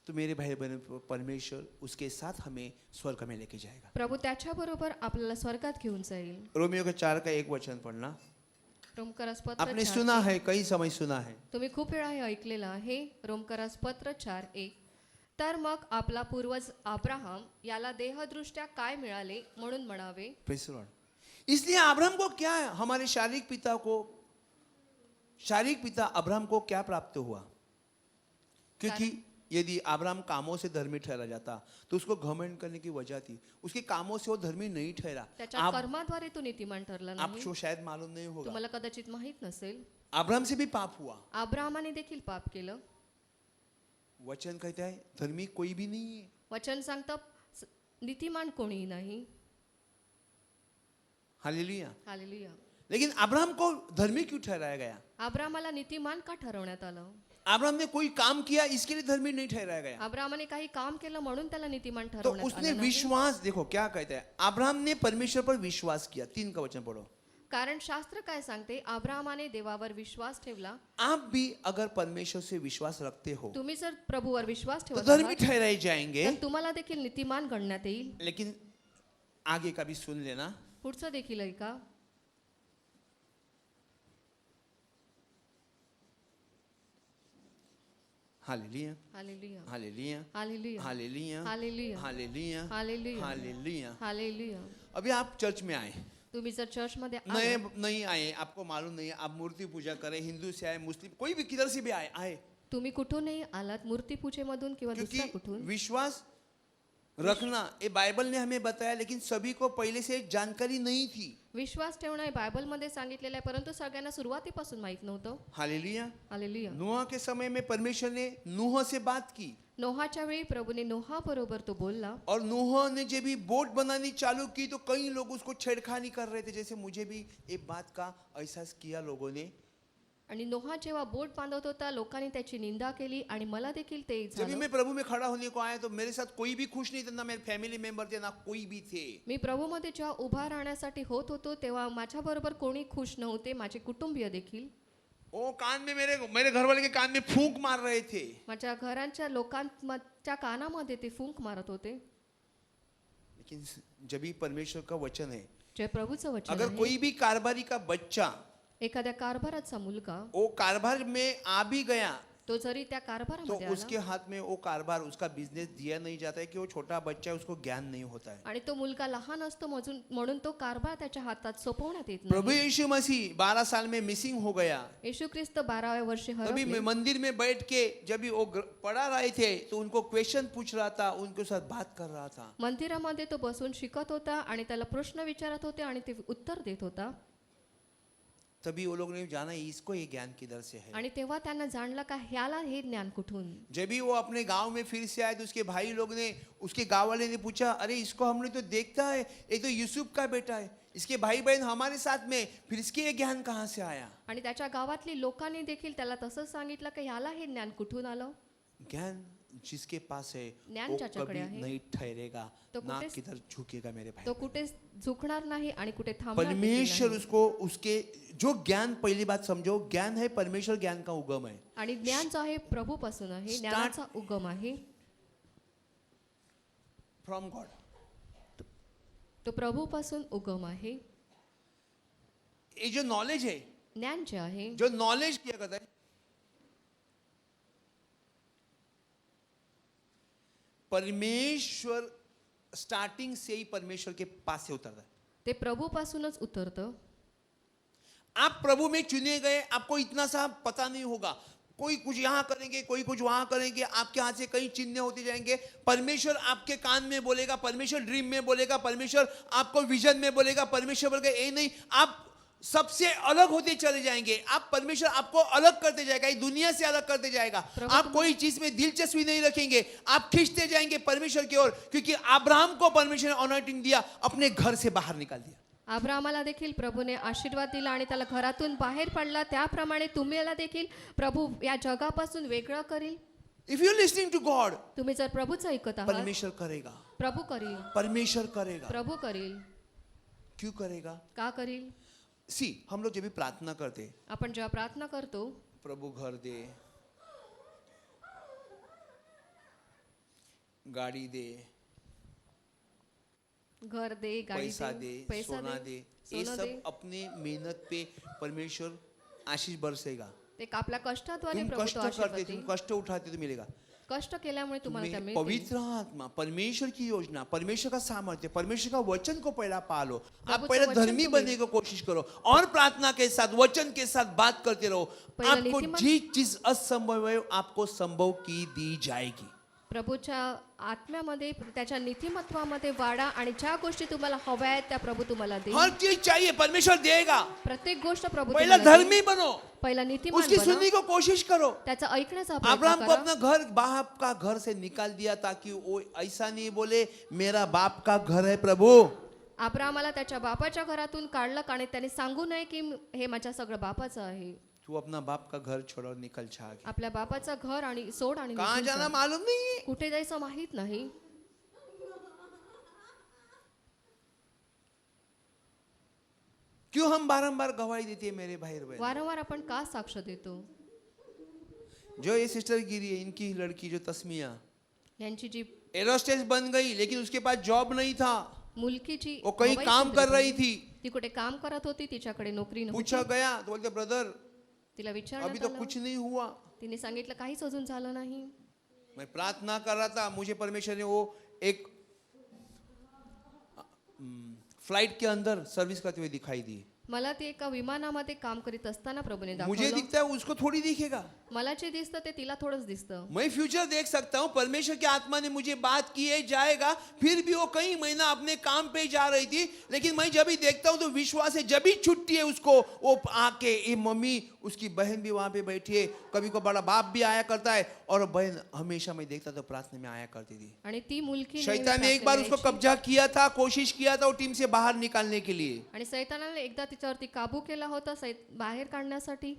तो मेरे भाई बहन परमेश्वर उसके साथ हमें स्वर्ग में लेके जाएगा. प्रभू त्याच्या बरोबर आपल्याला स्वर्गात घेऊन जाईल. रोमियो के 4 का एक वचन पढ़ना. रोमकरास पत्र आपने 4. सुना है, कई समय सुना है. तुम्ही खूप वेळा हे ऐकलेलं आहे. रोमकरास पत्र 4:1. तर मग आपला पूर्वज अब्राहम याला देहदृष्ट्या काय मिळाले म्हणून म्हणावे. Praise the Lord. इसलिए अब्राहम को क्या है, हमारे शारीरिक पिता अब्राहम को क्या प्राप्त हुआ? क्योंकि यदि अब्राहम कामों से धर्मी ठहरा जाता तो उसको घमंड करने की वजह थी. उसके कामों से वो धर्मी नहीं ठहरा. त्याच्या कर्माद्वारे तो नीतिमान ठरला नाही. आपको शायद मालूम नहीं होगा, तुम्हाला कदाचित माहित नसेल, अब्राहम से भी पाप हुआ. अब्राहमाने देखील पाप केलं. वचन कहता है धर्मी कोई भी नहीं है. वचन सांगतं नीतिमान कोणीही नाही. हालेलुया. हालेलुया. लेकिन अब्राहम को धर्मी क्यों ठहराया गया? अब्राहमाला नीतिमान का ठरवण्यात आलं? अब्राहम ने कोई काम किया इसके लिए धर्मी नहीं ठहराया गया. अब्राहमाने काही काम केलं म्हणून त्याला नीतिमान तो ठरवण्यात उसने आलं नाही. विश्वास, देखो क्या कहता है, अब्राहम ने परमेश्वर पर विश्वास किया. 3 का वचन पढ़ो. कारण शास्त्र काय सांगते, अब्राहमाने देवावर विश्वास ठेवला. आप भी अगर परमेश्वर से विश्वास रखते हो तुम्ही जर प्रभूवर विश्वास तो ठेवत धर्मी आहात, ठहराए जाएंगे. तर तुम्हाला देखील नीतिमान गणण्यात येईल. लेकिन आगे का भी सुन लेना. पुढचं देखील ऐका. Hallelujah. Hallelujah. Hallelujah. Hallelujah. Hallelujah. Hallelujah. Hallelujah. Hallelujah. Hallelujah. Hallelujah. अभी आप चर्च में आए, तुम्ही जर चर्चमध्ये नए आले, नहीं आए, आपको मालूम नहीं है, आप मूर्ति पूजा करें, हिंदू से आए, मुस्लिम, कोई भी किधर से भी आए, तुम्ही कुठूनही आलात, मूर्तीपूजेमधून किंवा दुसऱ्या क्योंकि कुठून, विश्वास रखना ये बाइबल ने हमें बताया, लेकिन सभी को पहले से जानकारी नहीं थी. विश्वास ठेवणं हे बायबलमध्ये सांगितलेलं आहे, परंतु सगळ्यांना सुरुवातीपासून माहित नव्हतं. हालेलुया. हालेलुया. नूह के समय में परमेश्वर ने नूह से बात की. नोहाच्या वेळी प्रभूने नोहा बरोबर तो बोलला और नूह ने जब भी बोट बनानी चालू की तो कई लोग उसको छेड़खानी कर रहे थे, जैसे मुझे भी एक बात का एहसास किया लोगों ने। आणि नोहा जेव्हा बोट बांधत होता लोकांनी त्याची निंदा केली आणि मला देखील ते जब भी झालं। मैं प्रभु में खड़ा होने को आया तो मेरे साथ कोई भी खुश नहीं था, ना मेरे फैमिली मेंबर थे, ना कोई भी थे। मी प्रभूमध्ये जेव्हा उभा राहण्यासाठी होत होतो तेव्हा माझ्या बरोबर कोणी खुश नव्हते, माझे कुटुंबीय देखील। वो कान में मेरे घर वाले के कान में फूंक मार रहे थे। माझ्या घरांच्या लोकांच्या कानामध्ये ते फूंक मारत होते। लेकिन जब भी परमेश्वर का वचन है, जे प्रभूचं वचन अगर आहे, कोई भी कारभारी का बच्चा एखाद्या कारभाराचा मुलगा वो कारभार में आ भी गया तो जरी त्या तो कारभारामध्ये उसके आला हाथ में वो कारभार, उसका बिजनेस दिया नहीं जाता है कि वो छोटा बच्चा है, उसको ज्ञान नहीं होता है। आणि तो मुलगा लहान असतो म्हणून तो कारभार त्याच्या हातात सोपवण्यात येत प्रभु नाही। यीशु मसीह 12 साल में मिसिंग हो गया। येशू ख्रिस्त 12व्या वर्षी तभी हरवले। मंदिर में बैठ के जब भी वो पढ़ा रहे थे तो उनको क्वेश्चन पूछ रहा था, उनके साथ बात कर रहा था। मंदिरामध्ये तो बसून शिकत होता आणि त्याला प्रश्न विचारत होते आणि ते उत्तर देत होता। तभी वो लोग ने जाना इसको ये ज्ञान किधर से है। आणि तेव्हा त्यांना जाणलं का ह्याला हे ज्ञान कुठून। जब भी वो अपने गांव में फिर से आए तो उसके भाई लोग ने, उसके गांव वाले ने पूछा, अरे इसको हमने तो देखता है, ये तो यूसुफ का बेटा है, इसके भाई बहन हमारे साथ में, फिर इसके ये ज्ञान कहाँ से आया। आणि त्याच्या गावातली लोकांनी देखील त्याला तसंच सांगितलं की ह्याला हे ज्ञान कुठून आलं। ज्ञान जिसके पास है ज्ञान वो ज्याच्याकडे कभी आहे, नहीं ठहरेगा, तो ना कुठेच- किधर झुकेगा मेरे भाई। तो कुठे झुकणार नाही आणि कुठे थांबणार देखील परमेश्वर नाही। उसको उसके जो ज्ञान, पहली बात समझो, ज्ञान है परमेश्वर, ज्ञान का उगम है। आणि ज्ञान जो आहे प्रभूपासून आहे, Start- ज्ञानाचा उगम आहे फ्रॉम गॉड। तो प्रभूपासून उगम आहे। ये जो नॉलेज है, ज्ञान जे आहे जो नॉलेज किया करता है, परमेश्वर स्टार्टिंग से ही परमेश्वर के पास से उतरता है। ते प्रभूपासूनच उतरतं। आप प्रभु में चुने गए, आपको इतना सा पता नहीं होगा, कोई कुछ यहाँ करेंगे, कोई कुछ वहां करेंगे, आपके हाथ से कई चिन्ह होते जाएंगे। परमेश्वर आपके कान में बोलेगा, परमेश्वर ड्रीम में बोलेगा, परमेश्वर आपको विजन में बोलेगा, परमेश्वर बोलेगा, ये नहीं, आप सबसे अलग होते चले जाएंगे। आप परमेश्वर आपको अलग करते जाएगा, ये दुनिया से अलग करते जाएगा। प्रभु आप कोई चीज में दिलचस्पी नहीं रखेंगे, आप खींचते जाएंगे परमेश्वर की ओर, क्योंकि अब्राहम को परमेश्वर ने अनॉइंटिंग दिया, अपने घर से बाहर निकाल दिया। अब्राहमाला देखील प्रभूने आशीर्वाद दिला आणि त्याला घरातून बाहेर पडला। त्याप्रमाणे तुम्हाला देखील प्रभू या जगापासून वेगळं करील। If you listening to God, तुम्ही जर प्रभूचं ऐकत आहात, परमेश्वर करेगा, प्रभू करील, परमेश्वर करेगा। प्रभू करील। क्यों करेगा? का करील? सी, हम लोग जब भी प्रार्थना करते, आपण जेव्हा प्रार्थना करतो, प्रभु घर दे, गाड़ी दे, घर दे, गाडी पैसा दे, दे, पैसा सोना दे, ये सोनं सब दे, अपने मेहनत पे परमेश्वर आशीष बरसेगा। ते आपल्या कष्टाद्वारे तुम प्रभू कष्ट तो करते, आशीर्वाद तुम देईल। कष्ट उठाते तो मिलेगा। कष्ट केल्यामुळे तुम्हाला त्या तुम्हें मिळतील। पवित्र आत्मा, परमेश्वर की योजना, परमेश्वर का सामर्थ्य, परमेश्वर का वचन को पहला पालो। आप प्रभुचं पहले वचन धर्मी तुम्ही- बनने की कोशिश करो और प्रार्थना के साथ, वचन के साथ बात करते रहो। पहिलं आपको नीतिमान- जिस चीज असंभव है आपको संभव की दी जाएगी। प्रभूच्या आत्म्यामध्ये, त्याच्या नीतिमत्वामध्ये वाढा आणि ज्या गोष्टी तुम्हाला हव्या आहेत त्या प्रभू तुम्हाला देईल। हर चीज चाहिए, परमेश्वर देगा। प्रत्येक गोष्ट प्रभू पहला तुम्हाला देईल। धर्मी बनो, पहिला नीतिमान उसकी बना, सुनने को कोशिश करो। त्याचा ऐकण्याचा अब्राहम प्रयत्न को करा। अपना घर, बाप का घर से निकाल दिया ताकि वो ऐसा नहीं बोले मेरा बाप का घर है प्रभु। अब्राहमाला त्याच्या बापाच्या घरातून काढलं आणि त्याने सांगू नये की हे माझ्या सगळं बापाचं आहे। तू अपना बाप का घर छोड़ो, निकल छाग। आपल्या बापाचं घर आणि सोड आणि कहाँ निघून जाना जा। मालूम नहीं है। कुठे जायचं माहित नाही। क्यों हम बारंबार गवाही देते हैं मेरे भाई और बहन? वारंवार आपण का साक्ष देतो? जो ये सिस्टर गिरी है, इनकी लड़की जो तस्मिया, यांची जी एरोस्टेस बन गई, लेकिन उसके पास जॉब नहीं था, मुलगी जी वो कहीं हवाई काम कर क्षेत्रात रही थी। ती कुठे काम करत होती, तिच्याकडे नोकरी पूछा नव्हती। गया तो बोलते ब्रदर तिला अभी विचारण्यात तो आलं, कुछ नहीं हुआ। तिने सांगितलं काहीच अजून झालं नाही। मैं प्रार्थना कर रहा था, मुझे परमेश्वर ने वो एक फ्लाइट के अंदर सर्विस करते हुए दिखाई दी। मला ती एका विमानामध्ये काम करीत असताना प्रभूने मुझे दाखवलं। दिखता है, उसको थोड़ी दिखेगा। मला जे दिसतं ते तिला थोडंच दिसतं. मैं फ्यूचर देख सकता हूँ, परमेश्वर की आत्मा ने मुझे बात की है, जाएगा, फिर भी वो कई महीना अपने काम पे जा रही थी, लेकिन मैं जब भी देखता हूँ तो विश्वास है, जब भी छुट्टी है उसको वो आके, ये मम्मी, उसकी बहन भी वहां पे बैठी है, कभी को बड़ा बाप भी आया करता है, और बहन हमेशा मैं देखता तो प्रार्थना में आया करती थी. आणि ती मुलगी नेहमी शैतान ने एक बार उसको प्रार्थनेला कब्जा किया था, कोशिश किया था वो टीम से बाहर निकालने के लिए. यायची. आणि सैतानाने एकदा तिच्यावरती काबू केला होता बाहेर काढण्यासाठी.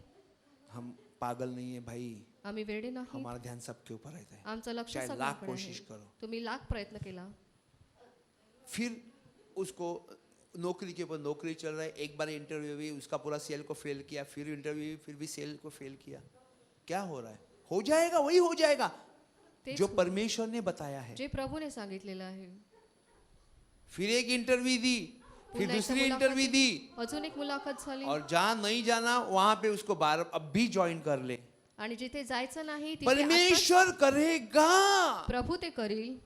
हम पागल नहीं है भाई, आम्ही वेडे नाही. हमारा ध्यान सबके ऊपर रहता है, आमचं लक्ष चाहे लाख सगळीकडे कोशिश आहे. करो. तुम्ही लाख प्रयत्न केला. फिर उसको नौकरी के ऊपर नौकरी चल रहा है, एक बार इंटरव्यू हुई, उसका पूरा सेल को फेल किया, फिर इंटरव्यू हुई, फिर भी सेल को फेल किया. क्या हो रहा है? हो जाएगा, वही हो जाएगा तेच जो परमेश्वर ने बताया है. जे प्रभूने सांगितलेलं आहे. फिर एक इंटरव्यू दी, फिर पुन्हा एकदा दूसरी मुलाखत इंटरव्यू दी, अजून एक मुलाखत झाली. और जहां नहीं जाना वहां पे उसको बार अब भी ज्वाइन कर ले. आणि जिथे जायचं नाही तिथे आत्ताच परमेश्वर करेगा. प्रभू ते करील.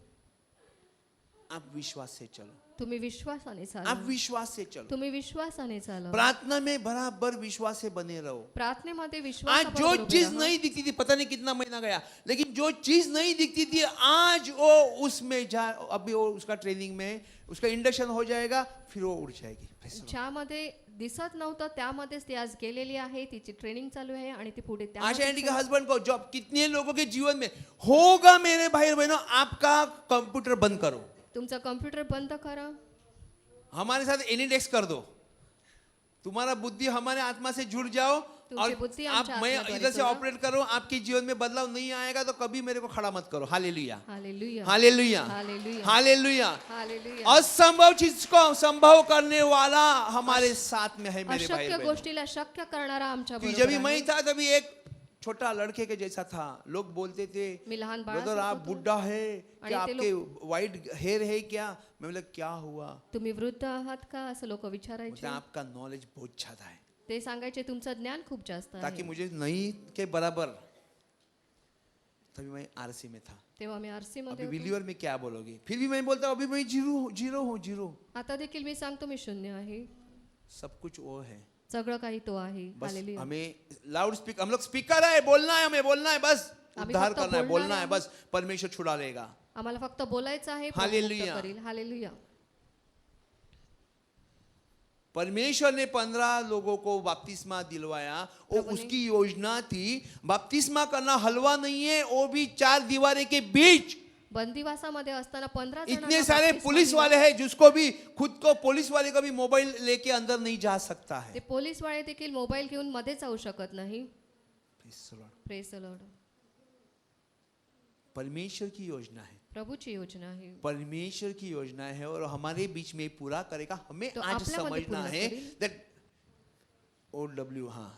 आप विश्वास से चलो, तुम्ही विश्वासाने आप चाला. विश्वास से चलो. तुम्ही विश्वासाने चाला. प्रार्थना में बराबर विश्वास से बने रहो. प्रार्थनेमध्ये आज विश्वास जो चीज नहीं दिखती थी, पता नहीं कितना महीना गया, लेकिन जो चीज नहीं दिखती थी आज वो उसमें जा, अभी वो उसका ट्रेनिंग में उसका इंडक्शन हो जाएगा, फिर वो उड़ जाएगी. ज्यामध्ये दिसत नव्हतं त्यामध्येच ती आज गेलेली आहे. तिची ट्रेनिंग चालू आहे आणि ती पुढे आशा आंटी के हस्बैंड को जॉब, कितने लोगों के जीवन में होगा मेरे भाई और बहनों, आपका कंप्यूटर बंद करो, तुमचा कम्प्युटर बंद करा. हमारे साथ एनीडेस्क कर दो, तुम्हारा बुद्धि हमारे आत्मा से जुड़ जाओ, तुमची और बुद्धी आप, आमच्या मैं आत्म्याद्वारे इधर से जोडा. ऑपरेट करूं, आपके जीवन में बदलाव नहीं आएगा तो कभी मेरे को खड़ा मत करो. Hallelujah, hallelujah. Hallelujah, hallelujah. Hallelujah. Hallelujah. असंभव चीज को संभव करने वाला हमारे साथ में है मेरे भाई अशक्य बहन. गोष्टीला शक्य करणारा आमच्या कि बरोबर जब भी मैं आहे. था तभी एक छोटा लड़के के जैसा था, लोग बोलते थे मी लहान ब्रदर बाळासारखं आप होतो. बुढ़ा है आणि क्या, ते आपके वाइट हेयर है क्या? मैं बोला क्या हुआ? तुम्ही वृद्ध आहात का असं लोक मतलब विचारायचे. आपका नॉलेज बहुत ज्यादा है, ते सांगायचे तुमचं ज्ञान खूप जास्त ताकि आहे. मुझे नहीं के बराबर. तभी मैं आरसी में था. तेव्हा मी आरसी अभी मध्ये होतो. बिलीवर में क्या बोलोगे? फिर भी मैं बोलता हूँ अभी मैं जीरो हूँ, जीरो. आता देखील मी सांगतो मी शून्य आहे. सब कुछ वो है, सगळं काही तो आहे. बस हालेलुया. हमें लाउड स्पीकर, हम लोग स्पीकर है, बोलना है, हमें बोलना है, बस आम्ही उद्धार फक्त करना है, बोलणार बोलना है, आहोत. बस परमेश्वर छुड़ा लेगा. आम्हाला फक्त बोलायचं आहे. प्रभू हालेलुया. मुक्त करील. हालेलुया. परमेश्वर ने 15 लोगों को बपतिस्मा दिलवाया, वो प्रभु ने- उसकी योजना थी. बपतिस्मा करना हलवा नहीं है, वो भी 4 दीवारें के बीच. बंदिवासामध्ये असताना 15 इतने सारे पुलिस वाले हैं जिसको भी, खुद को पुलिस वाले का भी मोबाइल लेके अंदर नहीं जा सकता ते है. पोलीस वाले देखील मोबाईल घेऊन मध्ये जाऊ शकत नाही. Praise the Lord. Praise the Lord. परमेश्वर की योजना है, प्रभूची योजना आहे. परमेश्वर की योजना है और हमारे बीच में पूरा करेगा. हमें तो आज आपल्यामध्ये समझना पूर्ण है करेल. that OW, हाँ,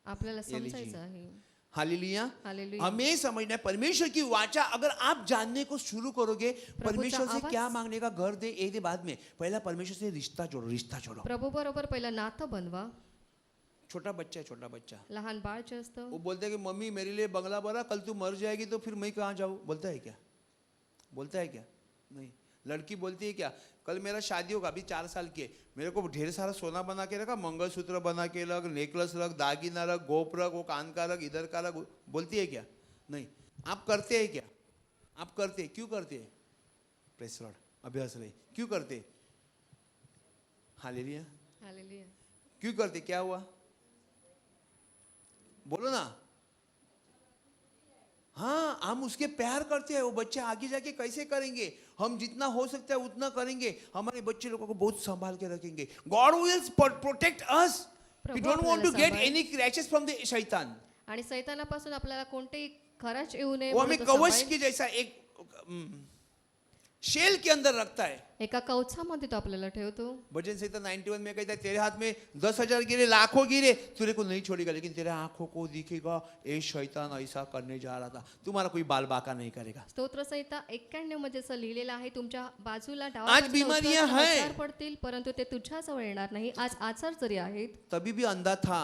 आपल्याला ये लीजिए. समजायचं आहे. हालेलुया. हालेलुया. हमें समझना है परमेश्वर की वाचा अगर आप जानने को शुरू करोगे, परमेश्वर से आवाज- क्या मांगने का, घर दे, ये दे बाद में, पहला परमेश्वर से रिश्ता जोड़ो, रिश्ता जोड़ो. प्रभू बरोबर पहिलं नातं बनवा. छोटा बच्चा है, छोटा बच्चा, लहान बाळ जे असतं वो बोलता है कि मम्मी मेरे लिए बंगला बना, कल तू मर जाएगी तो फिर मैं कहाँ जाऊँ? बोलता है क्या? बोलता है क्या? नहीं. लड़की बोलती है क्या, कल मेरा शादी होगा, अभी 4 साल की है, मेरे को ढेर सारा सोना बना के रखा, मंगलसूत्र बना के रख, नेकलेस रख, दागिना रख, गोप रख, वो कान का रख, इधर का रख. बोलती है क्या? नहीं. आप करते हैं क्या? आप करते हैं, क्यों करते हैं? Press Lord. अभी हंस रहे, क्यों करते? हालेलुया. हालेलुया. क्यों करते? क्या हुआ? बोलो ना. हाँ, हम उसके प्यार करते हैं. वो बच्चे आगे जाके कैसे करेंगे? हम जितना हो सकता है उतना करेंगे. हमारे बच्चे लोगों को बहुत संभाल के रखेंगे. God will protect us. We Prabhu don't want to आपल्याला get सांभाळेल. any scratches from the शैतान. आणि सैतानापासून आपल्याला कोणतेही खराच येऊ नये वो म्हणून हमें तो कवच सांभाळेल. के जैसा एक शेल के अंदर रखता है. एका कवचामध्ये तो आपल्याला ठेवतो. भजन संहिता 91 में कहता है तेरे हाथ में 10,000 गिरे, लाखों गिरे, तेरे को नहीं छोड़ेगा, लेकिन तेरे आंखों को दिखेगा ये शैतान ऐसा करने जा रहा था. तुम्हारा कोई बाल बाका नहीं करेगा. स्तोत्रसंहिता 91 मध्ये असं लिहिलेलं आहे, तुमच्या बाजूला डावा आज बाजूला बीमारियां उजव्या हैं. आजार पडतील परंतु ते तुझ्याजवळ येणार नाही. आज आजार जरी आहेत तभी भी अंधा था,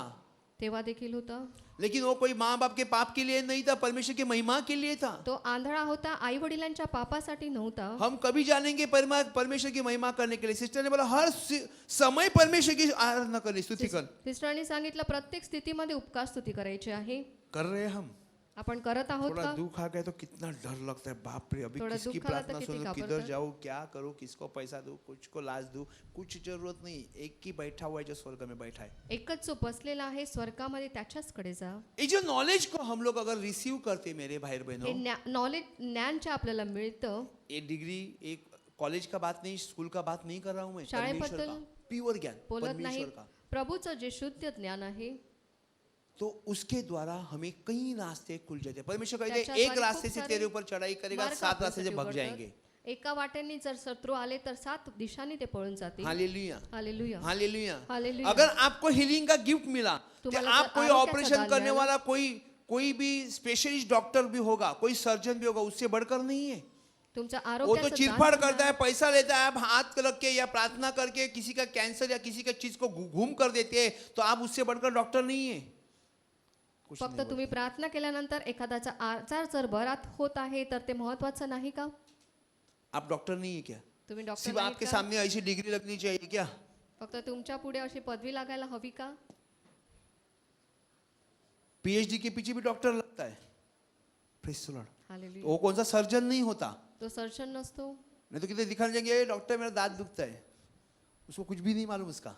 तेव्हा देखील होता. लेकिन वो कोई माँ बाप के पाप के लिए नहीं था, परमेश्वर की महिमा के लिए था. तो आंधळा होता, आई वडिलांच्या पापासाठी नव्हता. हम कभी जानेंगे परमेश्वर की महिमा करने के लिए. सिस्टर ने बोला हर समय परमेश्वर की आराधना करनी, स्तुति कर. सिस्टरांनी सांगितलं प्रत्येक स्थितीमध्ये उपकार स्तुती करायची आहे. कर रहे हैं हम. आपण करत आहोत थोड़ा का? दुख आ गया तो कितना डर लगता है, बाप रे अभी थोड़ा किसकी दुख आला तर प्रार्थना किती सुनूं, घाबरतात. किधर जाऊं, क्या करूं, किसको पैसा दूं, कुछ को लाज दूं, कुछ जरूरत नहीं. एक ही बैठा हुआ है जो स्वर्ग में बैठा है. एकच जो बसलेला आहे स्वर्गामध्ये त्याच्याचकडे जा. ये जो नॉलेज को हम लोग अगर रिसीव करते मेरे भाई हे बहनों, नॉलेज ज्ञान जे आपल्याला मिळतं ये डिग्री एक कॉलेज का बात नहीं, स्कूल का बात नहीं कर रहा हूं मैं, परमेश्वर शाळेबद्दल का प्योर ज्ञान, बोलत नाही. परमेश्वर का. प्रभूचं जे शुद्ध ज्ञान आहे तो उसके द्वारा हमें कई रास्ते खुल जाते हैं. परमेश्वर कहते हैं त्याच्याद्वारे एक रास्ते खूप से सारे तेरे ऊपर चढ़ाई करेगा, मार्ग 7 रास्ते से आपल्यासाठी भग उघडतात. जाएंगे. एका वाटेने जर शत्रू आले तर 7 दिशांनी ते पळून जातील. Hallelujah, hallelujah. हालेलुया. हालेलुया. अगर आपको हीलिंग का गिफ्ट मिला तो तुम्हाला आप जर कोई आरोग्याचा ऑपरेशन दान करने मिळाला, वाला, कोई भी स्पेशलिस्ट डॉक्टर भी होगा, कोई सर्जन भी होगा, उससे बढ़कर नहीं है. तुमच्या वो तो आरोग्याचं चिरफाड़ दान करता है, पैसा लेता है, आप हाथ रख के या प्रार्थना करके किसी का कैंसर या किसी का चीज को घूम कर देते हैं, तो आप उससे बढ़कर डॉक्टर नहीं है. कुछ फक्त नहीं तुम्ही प्रार्थना केल्यानंतर एखाद्याचा आजार जर बरा होत आहे तर ते महत्वाचं नाही का? बोलता. आप डॉक्टर नहीं है क्या? तुम्ही डॉक्टर सिर्फ नाहीत आपके का? सामने ऐसी डिग्री लगनी चाहिए क्या? फक्त तुमच्या पुढे अशी पदवी लागायला हवी का? पीएचडी के पीछे भी डॉक्टर लगता है. Praise the Lord. हालेलुया. वो कौन सा सर्जन नहीं होता. तो सर्जन नसतो. नहीं तो कितने दिखाने जाएंगे, "ए, डॉक्टर मेरा दांत दुखता है", उसको कुछ भी नहीं मालूम उसका.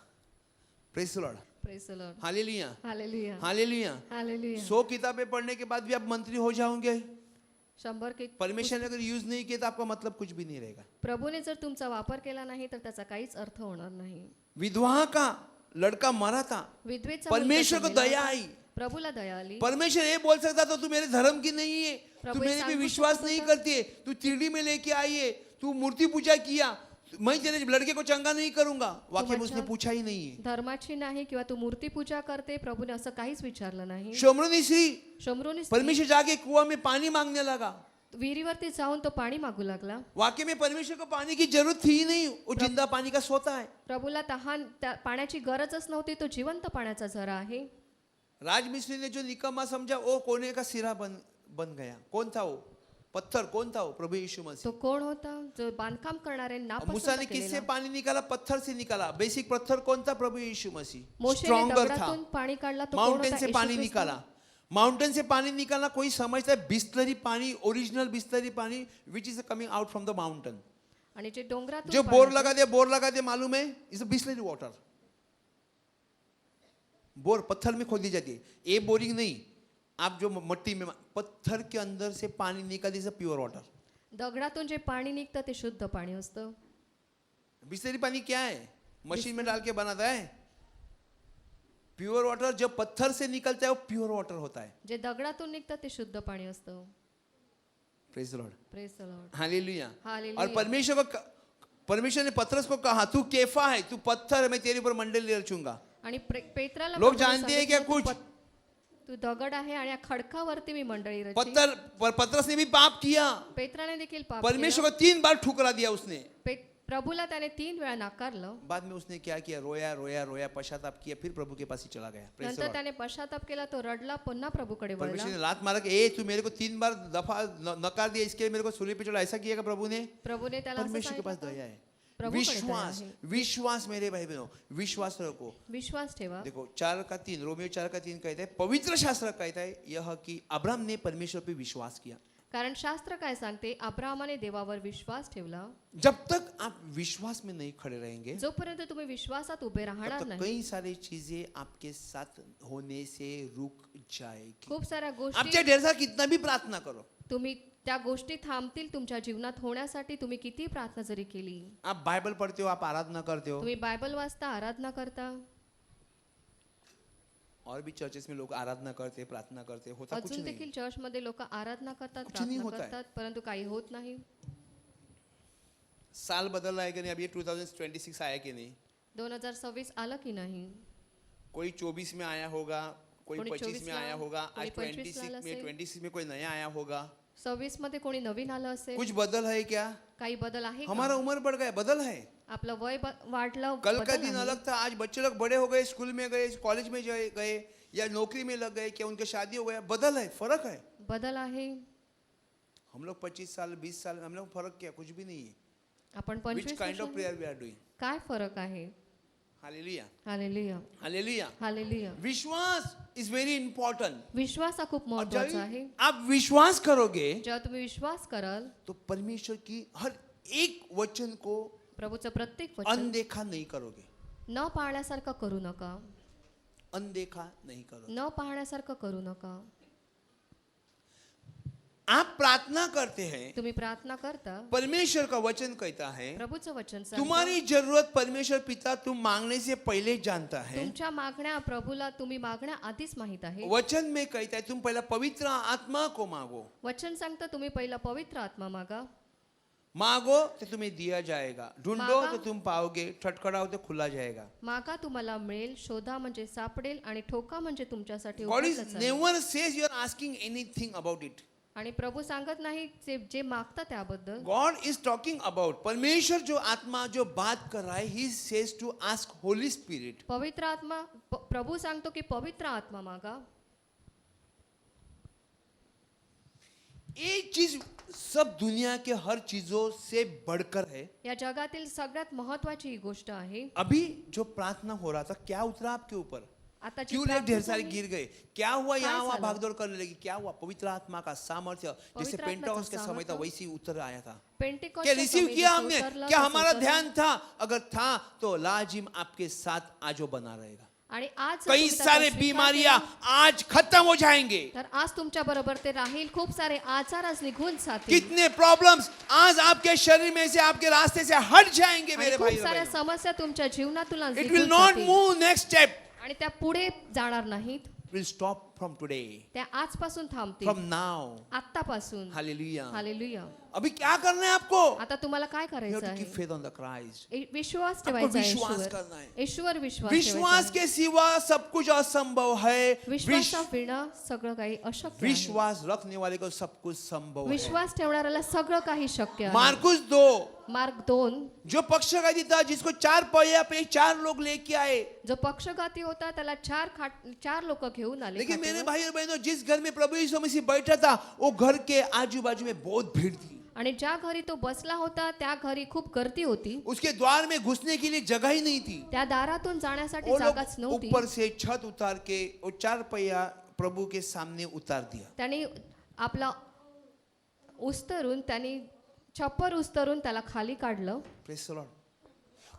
Praise the lord. Praise the Lord. Hallelujah, hallelujah. Hallelujah. Hallelujah. 100 किताबें पढ़ने के बाद भी आप मंत्री हो जाओगे. 100 के परमेश्वर ने अगर यूज नहीं किया तो आपका मतलब कुछ भी नहीं रहेगा. प्रभूने जर तुमचा वापर केला नाही तर त्याचा काहीच अर्थ होणार नाही. विधवा का लड़का मरा था, विधवेचा परमेश्वर को मुलगा दया जन्मला आई. होता. प्रभूला दया आली. परमेश्वर ये बोल सकता तो तू मेरे धर्म की नहीं है, तू प्रभु मेरे ये पे सांगू विश्वास शकत नहीं होता. करती है, तू तिरडी में लेके आई है, तू मूर्ति पूजा किया, मैं तेरे लड़के को चंगा नहीं करूंगा. वाक्य में उसने अच्छा- पूछा ही नहीं है. धर्माची नाही किंवा तू मूर्ती पूजा करते, प्रभूने असं काहीच विचारलं नाही. शमरोनी स्त्री, शंभरोनी परमेश्वर जाके कुआं में पानी मांगने लगा. विहिरीवरती जाऊन तो पाणी मागू लागला. वाकई में परमेश्वर को पानी की जरूरत थी ही नहीं, वो जिंदा पानी का सोता है. प्रभूला तहान त्या पाण्याची गरजच नव्हती, तो जिवंत पाण्याचा झरा आहे. राजमिस्त्री ने जो निकम्मा समझा वो कोने का सिरा बन गया. कौन था वो? पत्थर. कौन था वो? प्रभु यीशु तो मसीह. कोण होता? जो बांधकाम करणारे मूसा ने किससे पानी निकाला? पत्थर से निकाला. बेसिक पत्थर कौन था? प्रभु यीशु मसीह. मोशेने स्ट्रॉन्गर था. दगडातून पाणी काढला, तो कोण माउंटेन होता? से येशू पानी ख्रिस्त. निकाला. माउंटेन से पानी निकालना कोई समझता है बिस्लरी पानी, ओरिजिनल बिस्लरी पानी which is coming out from the mountain. आणि जे डोंगरातून जो पाणी बोर लगा दे मालूम है, इज बिस्लरी वाटर. बोर पत्थर में खोदी जाती है, ये बोरिंग नहीं. आप जो मट्टी में पत्थर के अंदर से पानी निकाली से प्योर वाटर. दगडातून जे पाणी निघतं ते शुद्ध पाणी असतं. बिस्लरी पानी क्या है? मशीन में डाल के बनाता है. प्योर वाटर जब पत्थर से निकलता है वो प्योर वाटर होता है. जे दगडातून निघतं ते शुद्ध पाणी असतं. Praise the lord. Praise the Lord. Hallelujah. Hallelujah. और परमेश्वर ने पतरस को कहा, तू केफा है, तू पत्थर है, मैं तेरे ऊपर मंडली रचूंगा. आणि पेत्राला लोग प्रभूने जानते हैं क्या सांगितलं, कुछ? तू दगड आहे आणि या खडकावरती मी मंडळी रची. पतरस ने भी पाप किया. पेत्राने देखील पाप परमेश्वर केलं. को 3 बार ठुकरा दिया उसने. प्रभूला त्याने 3 वेळा नाकारलं. बाद में उसने क्या किया? रोया रोया रोया, पश्चाताप किया, फिर प्रभु के पास ही चला गया. Praise the नंतर Lord. त्याने पश्चाताप केला, तो रडला, पुन्हा प्रभूकडे परमेश्वर वळला. ने लात मारा कि ए तू मेरे को 3 बार नकार दिया, इसके लिए मेरे को सूली पे चढ़ा. ऐसा किया का प्रभु ने? प्रभूने त्याला असं परमेश्वर के पास सांगितलं, दया है. प्रभूकडे दया विश्वास, आहे. विश्वास मेरे भाई बहनों, विश्वास रखो. विश्वास ठेवा. देखो 4:3, रोमियो 4:3 कहता है, पवित्र शास्त्र कहता है यह कि अब्राहम ने परमेश्वर पे विश्वास किया. कारण शास्त्र काय सांगते? अब्राहमाने देवावर विश्वास ठेवला. जब तक आप विश्वास में नहीं खड़े रहेंगे, जोपर्यंत तुम्ही विश्वासात उभे राहणार तब तक नाही, कई सारी चीजें आपके साथ होने से रुक जाएगी. खूप साऱ्या आप गोष्टी चाहे ढेर सारा कितना भी प्रार्थना करो, तुम्ही त्या गोष्टी थांबतील तुमच्या जीवनात होण्यासाठी. तुम्ही किती प्रार्थना जरी केली, आप बाइबल पढ़ते हो, आप आराधना करते हो, तुम्ही बायबल वाचता, आराधना करता, और भी चर्चेस में लोग आराधना करते, प्रार्थना करते, होता कुछ अजून नहीं. देखील चर्चमध्ये लोक आराधना करतात, कुछ नहीं प्रार्थना होता है. करतात, परंतु काही होत नाही. साल बदल रहा है कि नहीं? अभी 2026 आया कि नहीं? 2026 आलं की नाही? कोई 24 में आया होगा, कोई कोणी 25 में 24 आया होगा, आज कोणी 25 ला 26 में कोई नया आया होगा. 26 मध्ये कोणी नवीन आलं असेल. कुछ बदल है क्या? काही बदल आहे का? हमारा उम्र बढ़ गया, बदल है. आपलं वय वाढलं, कल का बदल दिन आहे. अलग था, आज बच्चे लोग बड़े हो गए, स्कूल में गए, कॉलेज में गए या नौकरी में लग गए, क्या उनके शादी हो गया. बदल है, फर्क है. बदल आहे. हम लोग 25 साल 20 साल, हम लोग फर्क क्या? कुछ भी नहीं है. आपण विच 25 काइंड ऑफ वर्षांनी- प्रेयर वी आर डूइंग. काय फरक आहे? Hallelujah, hallelujah, hallelujah. हालेलुया. विश्वास इज वेरी इंपॉर्टेंट. विश्वास हा खूप महत्वाचा आहे. आप विश्वास करोगे जेव्हा तुम्ही विश्वास कराल, तो परमेश्वर की हर एक वचन को प्रभूचं प्रत्येक वचन अनदेखा नहीं करोगे. न पाहण्यासारखं करू नका, अनदेखा नहीं करोगे. न पाहण्यासारखं करू नका. आप प्रार्थना करते हैं, तुम्ही प्रार्थना करता, परमेश्वर का वचन कहता है प्रभूचं वचन सांगतं, तुम्हारी जरूरत परमेश्वर पिता तुम मांगने से पहले जानता है. तुमच्या मागण्या प्रभूला तुम्ही मागण्या आधीच माहित आहे. वचन में कहता है तुम पहला पवित्र आत्मा को मांगो. वचन सांगतं तुम्ही पहिला पवित्र आत्मा मागा. मांगो तो तुम्हें दिया जाएगा, ढूंढो मागा. तो तुम पाओगे, ठटखड़ाओ तो खुला जाएगा. मागा तुम्हाला मिळेल, शोधा म्हणजे सापडेल, आणि ठोका म्हणजे तुमच्यासाठी God is उघडलंच आहे. never says you are asking anything about it. आणि प्रभू सांगत नाही जे मागता त्याबद्दल. God is talking about परमेश्वर जो आत्मा जो बात कर रहा है, he says to ask Holy Spirit. पवित्र आत्मा प्रभू सांगतो की पवित्र आत्मा मागा. ये चीज सब दुनिया के हर चीजों से बढ़कर है. या जगातील सगळ्यात महत्वाची ही गोष्ट आहे. अभी जो प्रार्थना हो रहा था, क्या उतरा आपके ऊपर? आता क्यों लोग ढेर सारे गिर गए? क्या हुआ? यहाँ वहाँ झालं? भागदौड़ करने लगी. क्या हुआ? पवित्र आत्मा का सामर्थ्य जैसे पवित्र पेंटाकोस्ट के आत्म्याचं समय था सामर्थ्य. वैसे ही उतर आया था. पेंटिकॉस्ट क्या रिसीव किया हमने? क्या हमारा ध्यान था? अगर था तो लाजिम आपके साथ आजो बना रहेगा. आणि आज जर कई तुम्ही त्याचा सारे स्वीकार बीमारियां केला, आज खत्म हो जाएंगे. तर आज तुमच्या बरोबर ते राहील. खूप सारे आजार आज निघून जातील. कितने प्रॉब्लम्स आज आपके शरीर में से आपके रास्ते से हट जाएंगे आणि मेरे खूप भाई. साऱ्या समस्या तुमच्या जीवनातून आज इट निघून विल नॉट जातील. Move next step. आणि त्या पुढे जाणार नाहीत. विल स्टॉप फ्रॉम टुडे, त्या आजपासून थांबतील. From now. आत्तापासून. हालेलुया. हालेलुया. अभी क्या करना है आपको? आता तुम्हाला काय You have करायचं to आहे? keep faith on the Christ. विश्वास आपको ठेवायचा आहे विश्वास येशूवर. करना है. येशूवर विश्वास विश्वास ठेवायचा के सिवा सब कुछ असंभव है. आहे. विश्वासाविना सगळं काही अशक्य आहे. विश्वास रखने वाले को सब कुछ संभव है. विश्वास ठेवणाऱ्याला सगळं काही शक्य आहे. मार्कुस 2, मार्क 2, जो पक्षघाती था जिसको 4 पहिया पे 4 लोग लेके आए. जो पक्षघाती होता त्याला चार लोक घेऊन आले. लेकिन मेरे खाटेवर. भाई और बहनों, जिस घर में प्रभु यीशु मसीह बैठा था वो घर के आजू बाजू में बहुत भीड़ थी. आणि ज्या घरी तो बसला होता त्या घरी खूप गर्दी होती. उसके द्वार में घुसने के लिए जगह ही नहीं थी. त्या दारातून जाण्यासाठी वो जागाच लोग नव्हती. ऊपर से छत उतार के वो 4 पहिया प्रभु के सामने उतार दिया. त्यांनी आपला त्यांनी छप्पर उस्तरून त्याला खाली काढलं. Praise the Lord.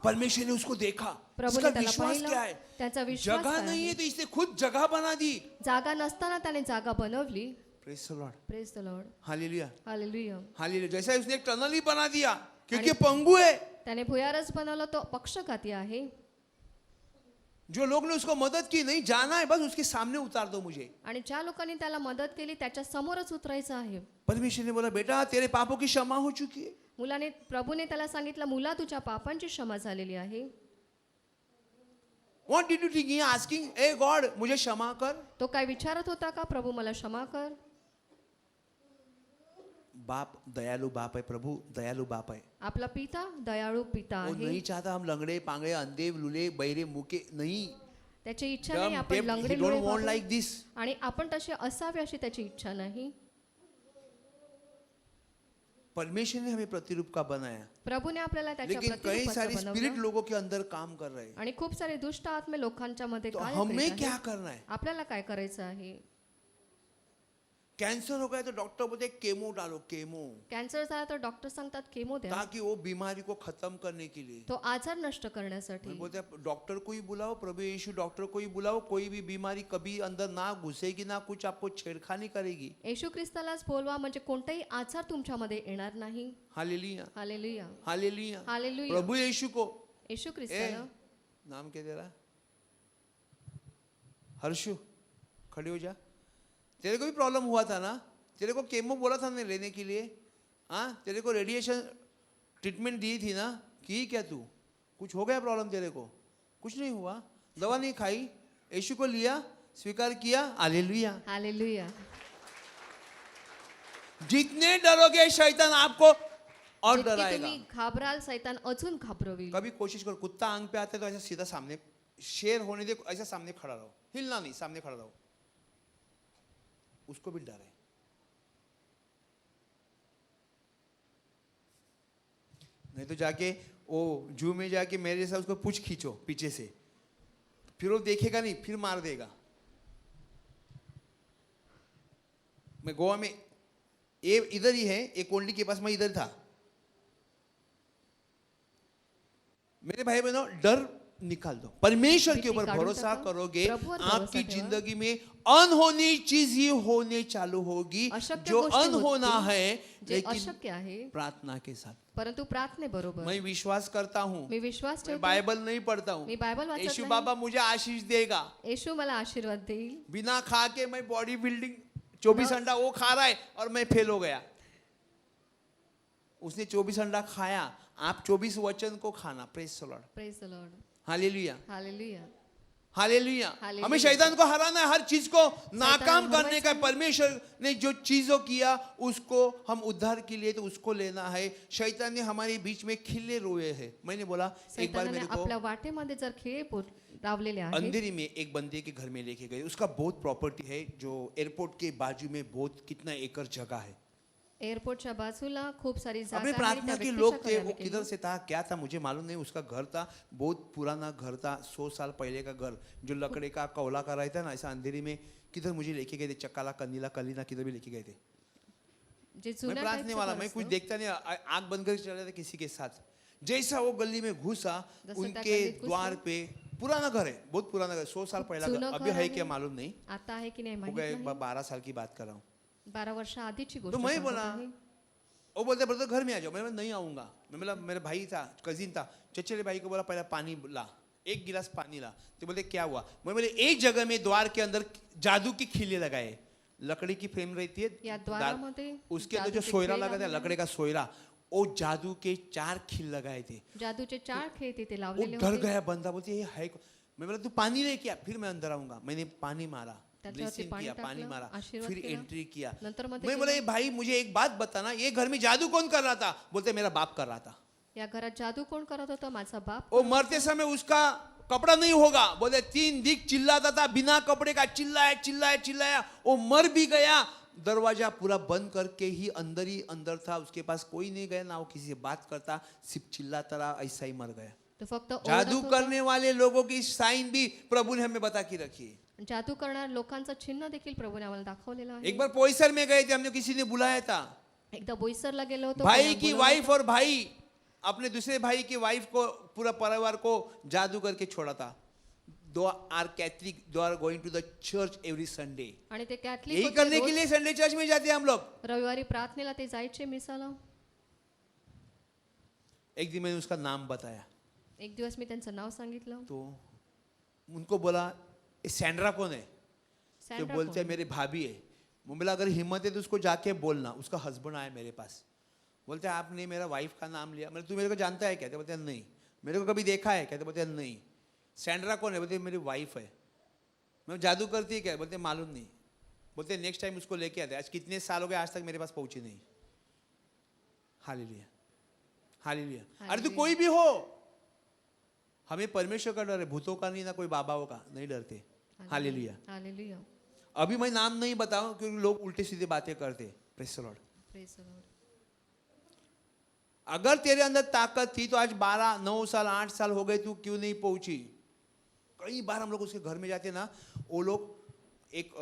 परमेश्वर ने उसको देखा. प्रभूने उसका त्याला विश्वास पाहिलं. क्या है? त्याचा विश्वास जगह काय नहीं आहे? है तो इसने खुद जगह बना दी. जागा नसताना त्याने जागा बनवली. Praise the Lord. Praise the Lord. Hallelujah. Hallelujah. Hallelujah. जैसा उसने एक टनल ही बना दिया क्योंकि पंगु है. त्याने भुयारच बनवलं. तो पक्षघाती आहे. जो लोग ने उसको मदद की, नहीं जाना है बस उसके सामने उतार दो मुझे. आणि ज्या लोकांनी त्याला मदत केली त्याच्या समोरच उतरायचं आहे. परमेश्वर ने बोला बेटा तेरे पापों की क्षमा हो चुकी है. प्रभूने त्याला सांगितलं, मुला तुझ्या पापांची क्षमा झालेली आहे. What did you think? He asking, "Hey God, मुझे क्षमा कर." तो काय विचारत होता का, प्रभू मला क्षमा कर? बाप दयालु बाप है. प्रभु दयालु बाप है. आपला पिता दयाळू पिता वो आहे. नहीं चाहता हम लंगड़े पांगड़े अंधे लुले बहरे मुके नहीं. त्याची इच्छा नाही आपण He लंगडे don't लुळे want व्हावे. like this. आणि आपण तसे असावे अशी त्याची इच्छा नाही. परमेश्वर ने हमें प्रतिरूप का बनाया. प्रभूने आपल्याला त्याच्या लेकिन कई प्रतिरूपाचं सारे स्पिरिट बनवलं. लोगों के अंदर काम कर रहे हैं. आणि खूप सारे दुष्ट आत्मे लोकांच्या मध्ये तो कार्य हमें करीत क्या आहेत. करना है? आपल्याला काय करायचं आहे? कैंसर हो गया तो डॉक्टर बोलते केमो डालो, केमो, कॅन्सर झाला तर डॉक्टर सांगतात केमो द्या. ताकि वो बीमारी को खत्म करने के लिए. तो आजार नष्ट करण्यासाठी. मैं बोलते हैं डॉक्टर को ही बुलाओ, प्रभु यीशु डॉक्टर को ही बुलाओ. कोई भी बीमारी कभी अंदर ना घुसेगी, ना कुछ आपको छेड़खानी करेगी. येशू ख्रिस्तालाच बोलवा म्हणजे कोणताही आजार तुमच्यामध्ये येणार नाही. हालेलुया. हालेलुया. हालेलुया. हालेलुया. प्रभु यीशु को येशू ए ख्रिस्ताला. नाम क्या तेरा? हर्षु, खड़ी हो जा. तेरे को भी प्रॉब्लम हुआ था ना? तेरे को केमो बोला था ना लेने के लिए. हाँ, तेरे को रेडिएशन ट्रीटमेंट दी थी ना? की क्या तू? कुछ हो गया प्रॉब्लम तेरे को? कुछ नहीं हुआ. दवा नहीं खाई, यीशु को लिया, स्वीकार किया. हालेलुया. हालेलुया. जितने डरोगे शैतान आपको और जितके डराएगा. तुम्ही घाबराल सैतान अजून घाबरविल. कभी कोशिश करो, कुत्ता आंग पे आते तो ऐसा सीधा सामने, शेर होने दे, ऐसा सामने खड़ा रहो, हिलना नहीं, सामने खड़ा रहो. उसको भी डर है. नहीं तो जाके वो जू में जाके मेरे जैसा उसको पूछ खींचो पीछे से, फिर वो देखेगा नहीं, फिर मार देगा। मैं गोवा में, ये इधर ही है, एक कोल्डी के पास मैं इधर था। मेरे भाई बहनों, डर निकाल दो, परमेश्वर के ऊपर भरोसा करोगे, आपकी जिंदगी में अनहोनी चीज ही होने चालू होगी। जो अनहोना है लेकिन लेकिन अशक्य आहे प्रार्थना के साथ। परंतु प्रार्थने बरोबर मैं विश्वास करता हूँ, मी विश्वास मैं ठेवतो, बाइबल नहीं पढ़ता हूँ, मी बायबल वाचत यीशु नाही, बाबा मुझे आशीष देगा। येशू मला आशीर्वाद देईल। बिना खा के मैं बॉडी बिल्डिंग 24 अंडा वो खा रहा है और मैं फेल हो गया। उसने 24 अंडा खाया, आप 24 वचन को खाना। Praise the lord, praise the Lord, hallelujah, hallelujah. Hallelujah. Hallelujah. हमें शैतान को हराना है, हर चीज को नाकाम हरवायचं करने का। परमेश्वर ने जो चीजों किया उसको हम उद्धार के लिए तो उसको लेना है। शैतान ने हमारे बीच में खिल्ले रोए हैं। मैंने बोला एक बार सैतानाने मेरे को आपल्या वाटेमध्ये जर खिळे लावलेले आहेत, अंधेरी में एक बंदे के घर में लेके गए। उसका बहुत प्रॉपर्टी है, जो एयरपोर्ट के बाजू में बहुत कितना एकड़ जगह है। एअरपोर्टच्या बाजूला खूप सारी जागा अपने आहे, प्रार्थना त्या के व्यक्तीच्या लोग थे, घराला वो गेली। किधर से था क्या था मुझे मालूम नहीं। उसका घर था, बहुत पुराना घर था, 100 साल पहले का घर, जो लकड़े का कौला का रहता है ना, ऐसा अंधेरी में किधर मुझे लेके गए थे, चक्काला कनीला कलीना किधर भी लेके गए थे। जे मैं जुन्या प्रार्थने टाईपचं वाला, घर मैं कुछ असतं, देखता नहीं, आंख बंद करके चला था किसी के साथ। जैसा वो गली में घुसा, जसं त्या उनके गल्लीत घुसला, द्वार पे पुराना घर है, बहुत पुराना घर, 100 साल पहला जुनं घर, अभी घर है आहे। क्या मालूम नहीं, आता आहे की नाही हो माहित गए नाही। 12 साल की बात कर रहा हूँ। 12 वर्ष आधीची तो गोष्ट मैं सांगत बोला, आहे। वो बोलते ब्रदर घर में आ जाओ। मैं बोला नहीं आऊंगा। मैं बोला मेरा भाई था, कजिन था, चचेरे भाई को बोला पहले पानी ला, एक गिलास पानी ला। तो बोलते क्या हुआ? मैं बोले एक जगह में द्वार के अंदर जादू की खिल्ले लगाए, लकड़ी की फ्रेम रहती है या द्वारामध्ये उसके अंदर जो जादूचे सोयरा खिळे लगा था, लावलेले लकड़े का सोयरा, वो जादू के 4 खिल लगाए थे। जादूचे 4 खेळ तिथे वो लावलेले डर होते। गया बंदा, बोलते ये है मैं बोला तू पानी लेके आ, फिर मैं अंदर आऊंगा। मैंने पानी मारा, त्याच्यावरती ब्लेसिंग पाणी किया, पानी टाकलं, मारा, आशीर्वाद फिर केला। एंट्री किया। नंतर मग ते मैं बोला ये भाई मुझे एक बात बताना, ये घर में जादू कौन कर रहा था? बोलते मेरा बाप कर रहा था। या घरात जादू कोण करत होता? माझा बाप। वो मरते समय उसका कपड़ा नहीं होगा, बोले 3 दिन चिल्लाता था बिना कपड़े का, चिल्लाया चिल्लाया चिल्लाया, वो मर भी गया। दरवाजा पूरा बंद करके ही अंदर था, उसके पास कोई नहीं गया ना, वो किसी से बात करता, सिर्फ चिल्लाता रहा, ऐसा ही मर गया। तो फक्त ओरडत जादू होता। करने वाले लोगों की साइन भी प्रभु ने हमें बता के रखी है। जादू करणाऱ्या लोकांचं चिन्ह देखील प्रभूने आम्हाला दाखवलेलं आहे। एक बार पोईसर में गए थे, हमने किसी ने बुलाया था, एकदा बोईसरला गेलो होतो, भाई कोणाला की बोलवलं वाइफ होतं। और भाई अपने दूसरे भाई की वाइफ को, पूरा परिवार को जादू करके छोड़ा था। Those are Catholic, those are going to the church every Sunday. आणि ते कॅथलिक यही होते, करने के रोज लिए संडे चर्च में जाते हैं हम लोग। रविवारी प्रार्थनेला ते जायचे मिसाला। एक दिन मैंने उसका नाम बताया, एक दिवस मी त्यांचं नाव सांगितलं। तो उनको बोला ये सैंड्रा कौन है? तो सॅन्ड्रा बोलते हैं कोण? मेरी भाभी है। मैं बोला अगर हिम्मत है तो उसको जाके बोलना। उसका हस्बैंड आया मेरे पास, बोलते हैं आपने मेरा वाइफ का नाम लिया। मैंने तू मेरे को जानता है क्या? तो बोलते हैं नहीं। मेरे को कभी देखा है क्या? तो बोलते हैं नहीं। सैंड्रा कौन है? बोलते मेरी वाइफ है। मैं जादू करती है क्या? बोलते मालूम नहीं। बोलते नेक्स्ट टाइम उसको लेके आते। आज कितने साल हो गए, आज तक मेरे पास पहुंची नहीं। Hallelujah, hallelujah. अरे तू कोई भी हो, हमें परमेश्वर का डर है, भूतों का नहीं, ना कोई बाबाओं का नहीं डरते। हालेलुया। हालेलुया। अभी मैं नाम नहीं बताऊं क्योंकि लोग उल्टे सीधे बातें करते। Praise the lord. Praise the Lord. अगर तेरे अंदर ताकत थी तो आज 12, 9 साल, 8 साल हो गए, तू क्यों नहीं पहुंची? कई बार हम लोग उसके घर में जाते ना, वो लोग एक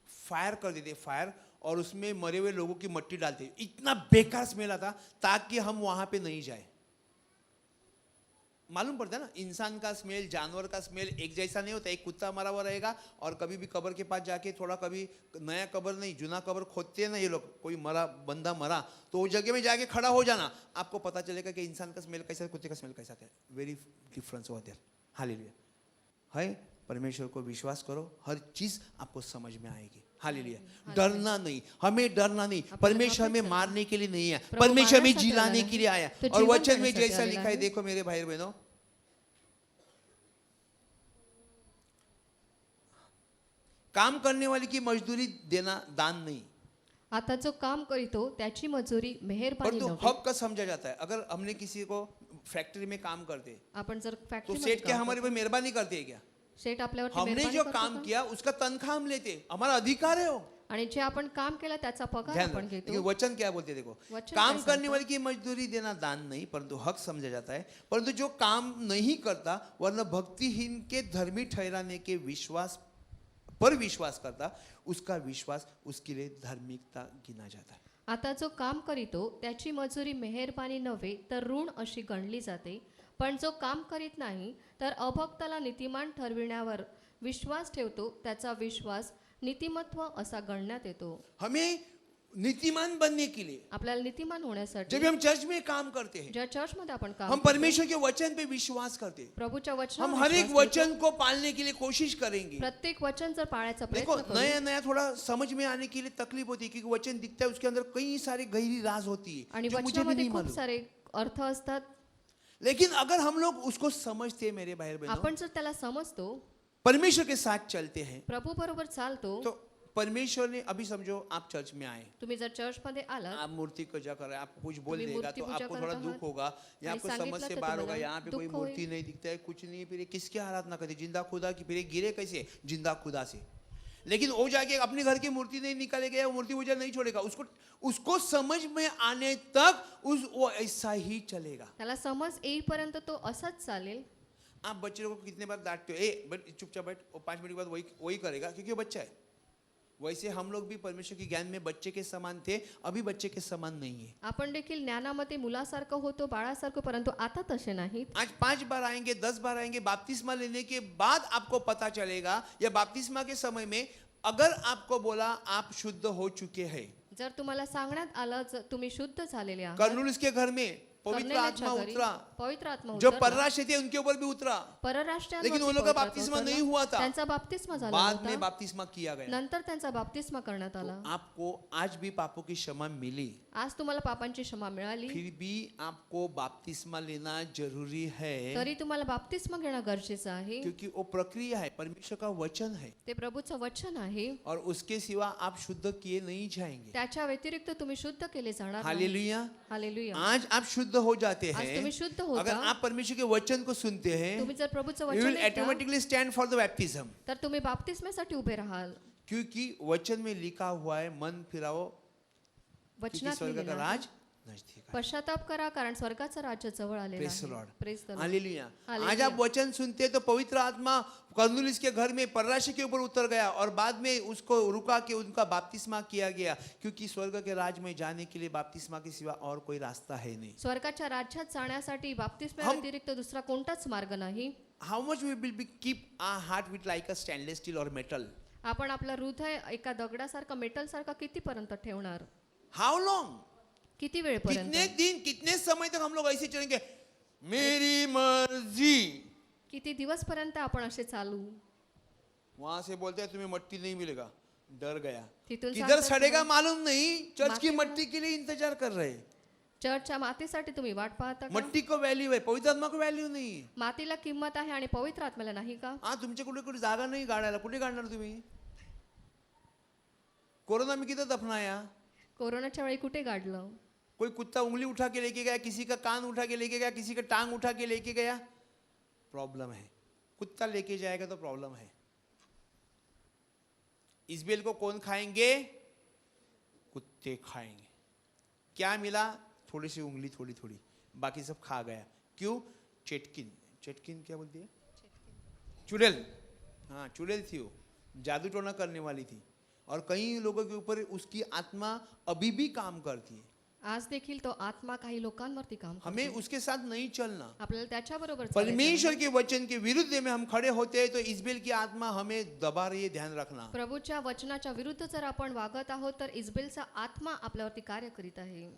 फायर कर देते, फायर, और उसमें मरे हुए लोगों की मट्टी डालते। इतना बेकार स्मेल आता ताकि हम वहां पे नहीं जाए। मालूम पड़ता है ना, इंसान का स्मेल, जानवर का स्मेल एक जैसा नहीं होता। एक कुत्ता मरा हुआ रहेगा और कभी भी कब्र के पास जाके थोड़ा, कभी नया कब्र नहीं, जुना कब्र खोदते हैं ना ये लोग, कोई मरा बंदा मरा तो वो जगह में जाके खड़ा हो जाना, आपको पता चलेगा कि इंसान का स्मेल कैसा है, कुत्ते का स्मेल कैसा है। वेरी डिफरेंस होता है। हालेलुया। है, परमेश्वर को विश्वास करो, हर चीज आपको समझ में आएगी। हालेलुया। डरना नहीं, हमें डरना नहीं। परमेश्वर हमें मारने के लिए नहीं है, परमेश्वर हमें जिलाने के लिए आया। और वचन में जैसा लिखा है, देखो मेरे भाई बहनों, काम करने वाले की मजदूरी देना दान नहीं, आता जो काम करीतो त्याची मजुरी मेहरबानी परंतु नव्हे। हक का समझा जाता है। अगर हमने किसी को फैक्ट्री में काम करते आपण जर तो फॅक्टरी सेठ क्या हमारे पर मेहरबानी करते हैं क्या? सेट आपल्यावर हमने जो काम किया उसका तनख्वाह हम लेते, हमारा अधिकार है वो। आणि जे आपण काम केलं त्याचा पगार ध्यान आपण रखो। देखिए घेतो. वचन क्या बोलते हैं, देखो वचन काम क्या करने सांगतं? वाले की मजदूरी देना दान नहीं परंतु हक समझा जाता है, परंतु जो काम नहीं करता वरना भक्तिहीन के धर्मी ठहराने के विश्वास पर विश्वास करता उसका विश्वास उसके लिए धार्मिकता गिना जाता है। आता जो काम करीतो त्याची मजुरी मेहरबानी नव्हे तर ऋण अशी गणली जाते. पण जो काम करीत नाही तर अभक्ताला नीतिमान ठरविण्यावर विश्वास ठेवतो त्याचा विश्वास नीतिमत्व असा गणण्यात येतो. हमें नीतिमान बनने के लिए आपल्याला नीतिमान होण्यासाठी जब हम चर्च में काम करते हैं, ज्या चर्चमध्ये आपण काम हम करतो, परमेश्वर के वचन पे विश्वास करते हैं, प्रभूच्या हम वचनावर हर एक विश्वास ठेवतो. वचन को पालने के लिए कोशिश करेंगे। प्रत्येक वचन जर पाळायचा देखो प्रयत्न करू नया नया थोड़ा समझ में आने के लिए तकलीफ होती है, क्योंकि वचन दिखता है उसके अंदर कई सारे गहरी राज होती है आणि जो मुझे भी वचनामध्ये नहीं खूप मालूम। सारे अर्थ असतात. लेकिन अगर हम लोग उसको समझते हैं मेरे भाई बहनों, आपण जर त्याला समजतो, परमेश्वर के साथ चलते हैं, प्रभू बरोबर चालतो, तो परमेश्वर ने अभी समझो आप चर्च में आए, तुम्ही जर चर्च मध्ये आलात, आप मूर्ति पूजा कर रहे हैं, आपको कुछ बोल तुम्ही देगा मूर्ति तो पूजा आपको करत थोड़ा आहात, दुख होगा, या आणि आपको समझ सांगितलं से तर बाहर होगा, तुम्हाला यहाँ पे कोई दुःख मूर्ति होईल. नहीं दिखता है, कुछ नहीं है, फिर ये किसकी आराधना करते, जिंदा खुदा की, फिर ये गिरे कैसे, जिंदा खुदा से। लेकिन वो जाके अपने घर की मूर्ति नहीं निकालेगा, वो मूर्ति पूजा नहीं छोड़ेगा, उसको उसको समझ में आने तक वो ऐसा ही चलेगा। त्याला समज येईपर्यंत तो असाच चालेल. आप बच्चे लोगों को कितने बार डांटते हो, ए बट चुपचाप बैठ, वो 5 मिनट के बाद वही वही करेगा क्योंकि वो बच्चा है। वैसे हम लोग भी परमेश्वर के ज्ञान में बच्चे के समान थे, अभी बच्चे के समान नहीं है। आपण देखील ज्ञानामध्ये मुलासारखं होतो, बाळासारखं, परंतु आता तसे नाहीत. आज 5 बार आएंगे, 10 बार आएंगे, बपतिस्मा लेने के बाद आपको पता चलेगा, या बपतिस्मा के समय में अगर आपको बोला आप शुद्ध हो चुके हैं, जर तुम्हाला सांगण्यात आलं जर तुम्ही शुद्ध झालेले आहात, कर्नूलिस के घर में पवित्र कर्नेलियाच्या आत्मा घरी उतरा, पवित्र आत्मा जो उतरला. परराष्ट्र थे उनके ऊपर भी उतरा, परराष्ट्रीयांवरती लेकिन वो लोग का पवित्र आत्मा बपतिस्मा उतरला. नहीं हुआ था, त्यांचा बाप्तिस्मा झाला बाद में नव्हता, बपतिस्मा किया गया। नंतर त्यांचा बाप्तिस्मा करण्यात आला. तो आपको आज भी पापों की क्षमा मिली, आज तुम्हाला पापांची क्षमा मिळाली, फिर भी आपको बपतिस्मा लेना जरूरी है, तरी तुम्हाला बाप्तिस्मा घेणं गरजेचं आहे. क्योंकि वो प्रक्रिया है, परमेश्वर का वचन है, ते प्रभूचं वचन आहे. और उसके सिवा आप शुद्ध किए नहीं जाएंगे। त्याच्या व्यतिरिक्त तुम्ही शुद्ध केले जाणार नाही. हालेलुया। हालेलुया. आज आप शुद्ध हो जाते आज हैं, तुम्ही शुद्ध अगर होता, आप परमेश्वर के वचन को सुनते हैं, तुम्ही जर प्रभूचं you वचन will ऐकता, automatically stand for the baptism, तर तुम्ही बाप्तिस्म्यासाठी उभे राहाल. क्योंकि वचन में लिखा हुआ है मन फिराओ क्योंकि वचनात स्वर्ग का लिहिलेलं आहे, राज नजदीक है। पश्चाताप करा कारण स्वर्गाचं राज्य जवळ आलेलं Praise the आहे. Lord. Praise the Lord. Hallelujah. Hallelujah. आज आप वचन सुनते हैं तो पवित्र आत्मा कर्नूलिस के घर में परराष्ट्र के ऊपर उतर गया, और बाद में उसको रुका के उनका बपतिस्मा किया गया, क्योंकि स्वर्ग के राज में जाने के लिए बपतिस्मा के सिवा और कोई रास्ता है नहीं। स्वर्गाच्या राज्यात जाण्यासाठी बाप्तिस्म्या हम- व्यतिरिक्त दुसरा कोणताच मार्ग नाही. How much we will be keep our heart with like a stainless steel or metal? आपण आपलं हृदय एका दगडासारखं मेटल सारखं कितीपर्यंत ठेवणार, How long? किती वेळपर्यंत, कितने दिन कितने समय तक हम लोग ऐसे चलेंगे, मेरी मर्जी? किती दिवस पर्यंत आपण असे चालू. वहां से बोलते हैं तुम्हें मट्टी नहीं मिलेगा, डर गया, तिथून किधर सांगतात सड़ेगा तुम्ही, मालूम नहीं, चर्च की माती- मट्टी के लिए इंतजार कर रहे हैं। चर्चच्या मातीसाठी तुम्ही वाट पाहता का? मट्टी को वैल्यू है, पवित्र आत्मा को वैल्यू नहीं है। मातीला किंमत आहे आणि पवित्र आत्म्याला नाही का? हा तुमच्या कुठे कुठे जागा नाही गाडायला, कुठे गाडणार तुम्ही? कोरोना में किधर दफनाया? कोरोनाच्या वेळी कुठे गाडलं? कोई कुत्ता उंगली उठा के लेके गया, किसी का कान उठा के लेके गया, किसी का टांग उठा के लेके गया, प्रॉब्लम है। कुत्ता लेके जाएगा तो प्रॉब्लम है। इस्बेल को कौन खाएंगे? कुत्ते खाएंगे। क्या मिला? थोड़ी सी उंगली, थोड़ी थोड़ी, बाकी सब खा गया। क्यों? चेटकिन, चेटकिन क्या बोलती है? चुड़ैल, हाँ चुड़ैल थी वो, जादू टोना करने वाली थी, और कई लोगों के ऊपर उसकी आत्मा अभी भी काम करती है। आज देखील तो आत्मा काही लोकांवरती काम करतो. हमें उसके साथ नहीं चलना। आपल्याला त्याच्याबरोबर चालायचं परमेश्वर नाही. के वचन के विरुद्ध में हम खड़े होते हैं तो इस्बेल की आत्मा हमें दबा रही है, ध्यान रखना। प्रभूच्या वचनाच्या विरुद्ध जर आपण वागत आहोत तर इस्बेलचा आत्मा आपल्यावरती कार्य करीत आहे.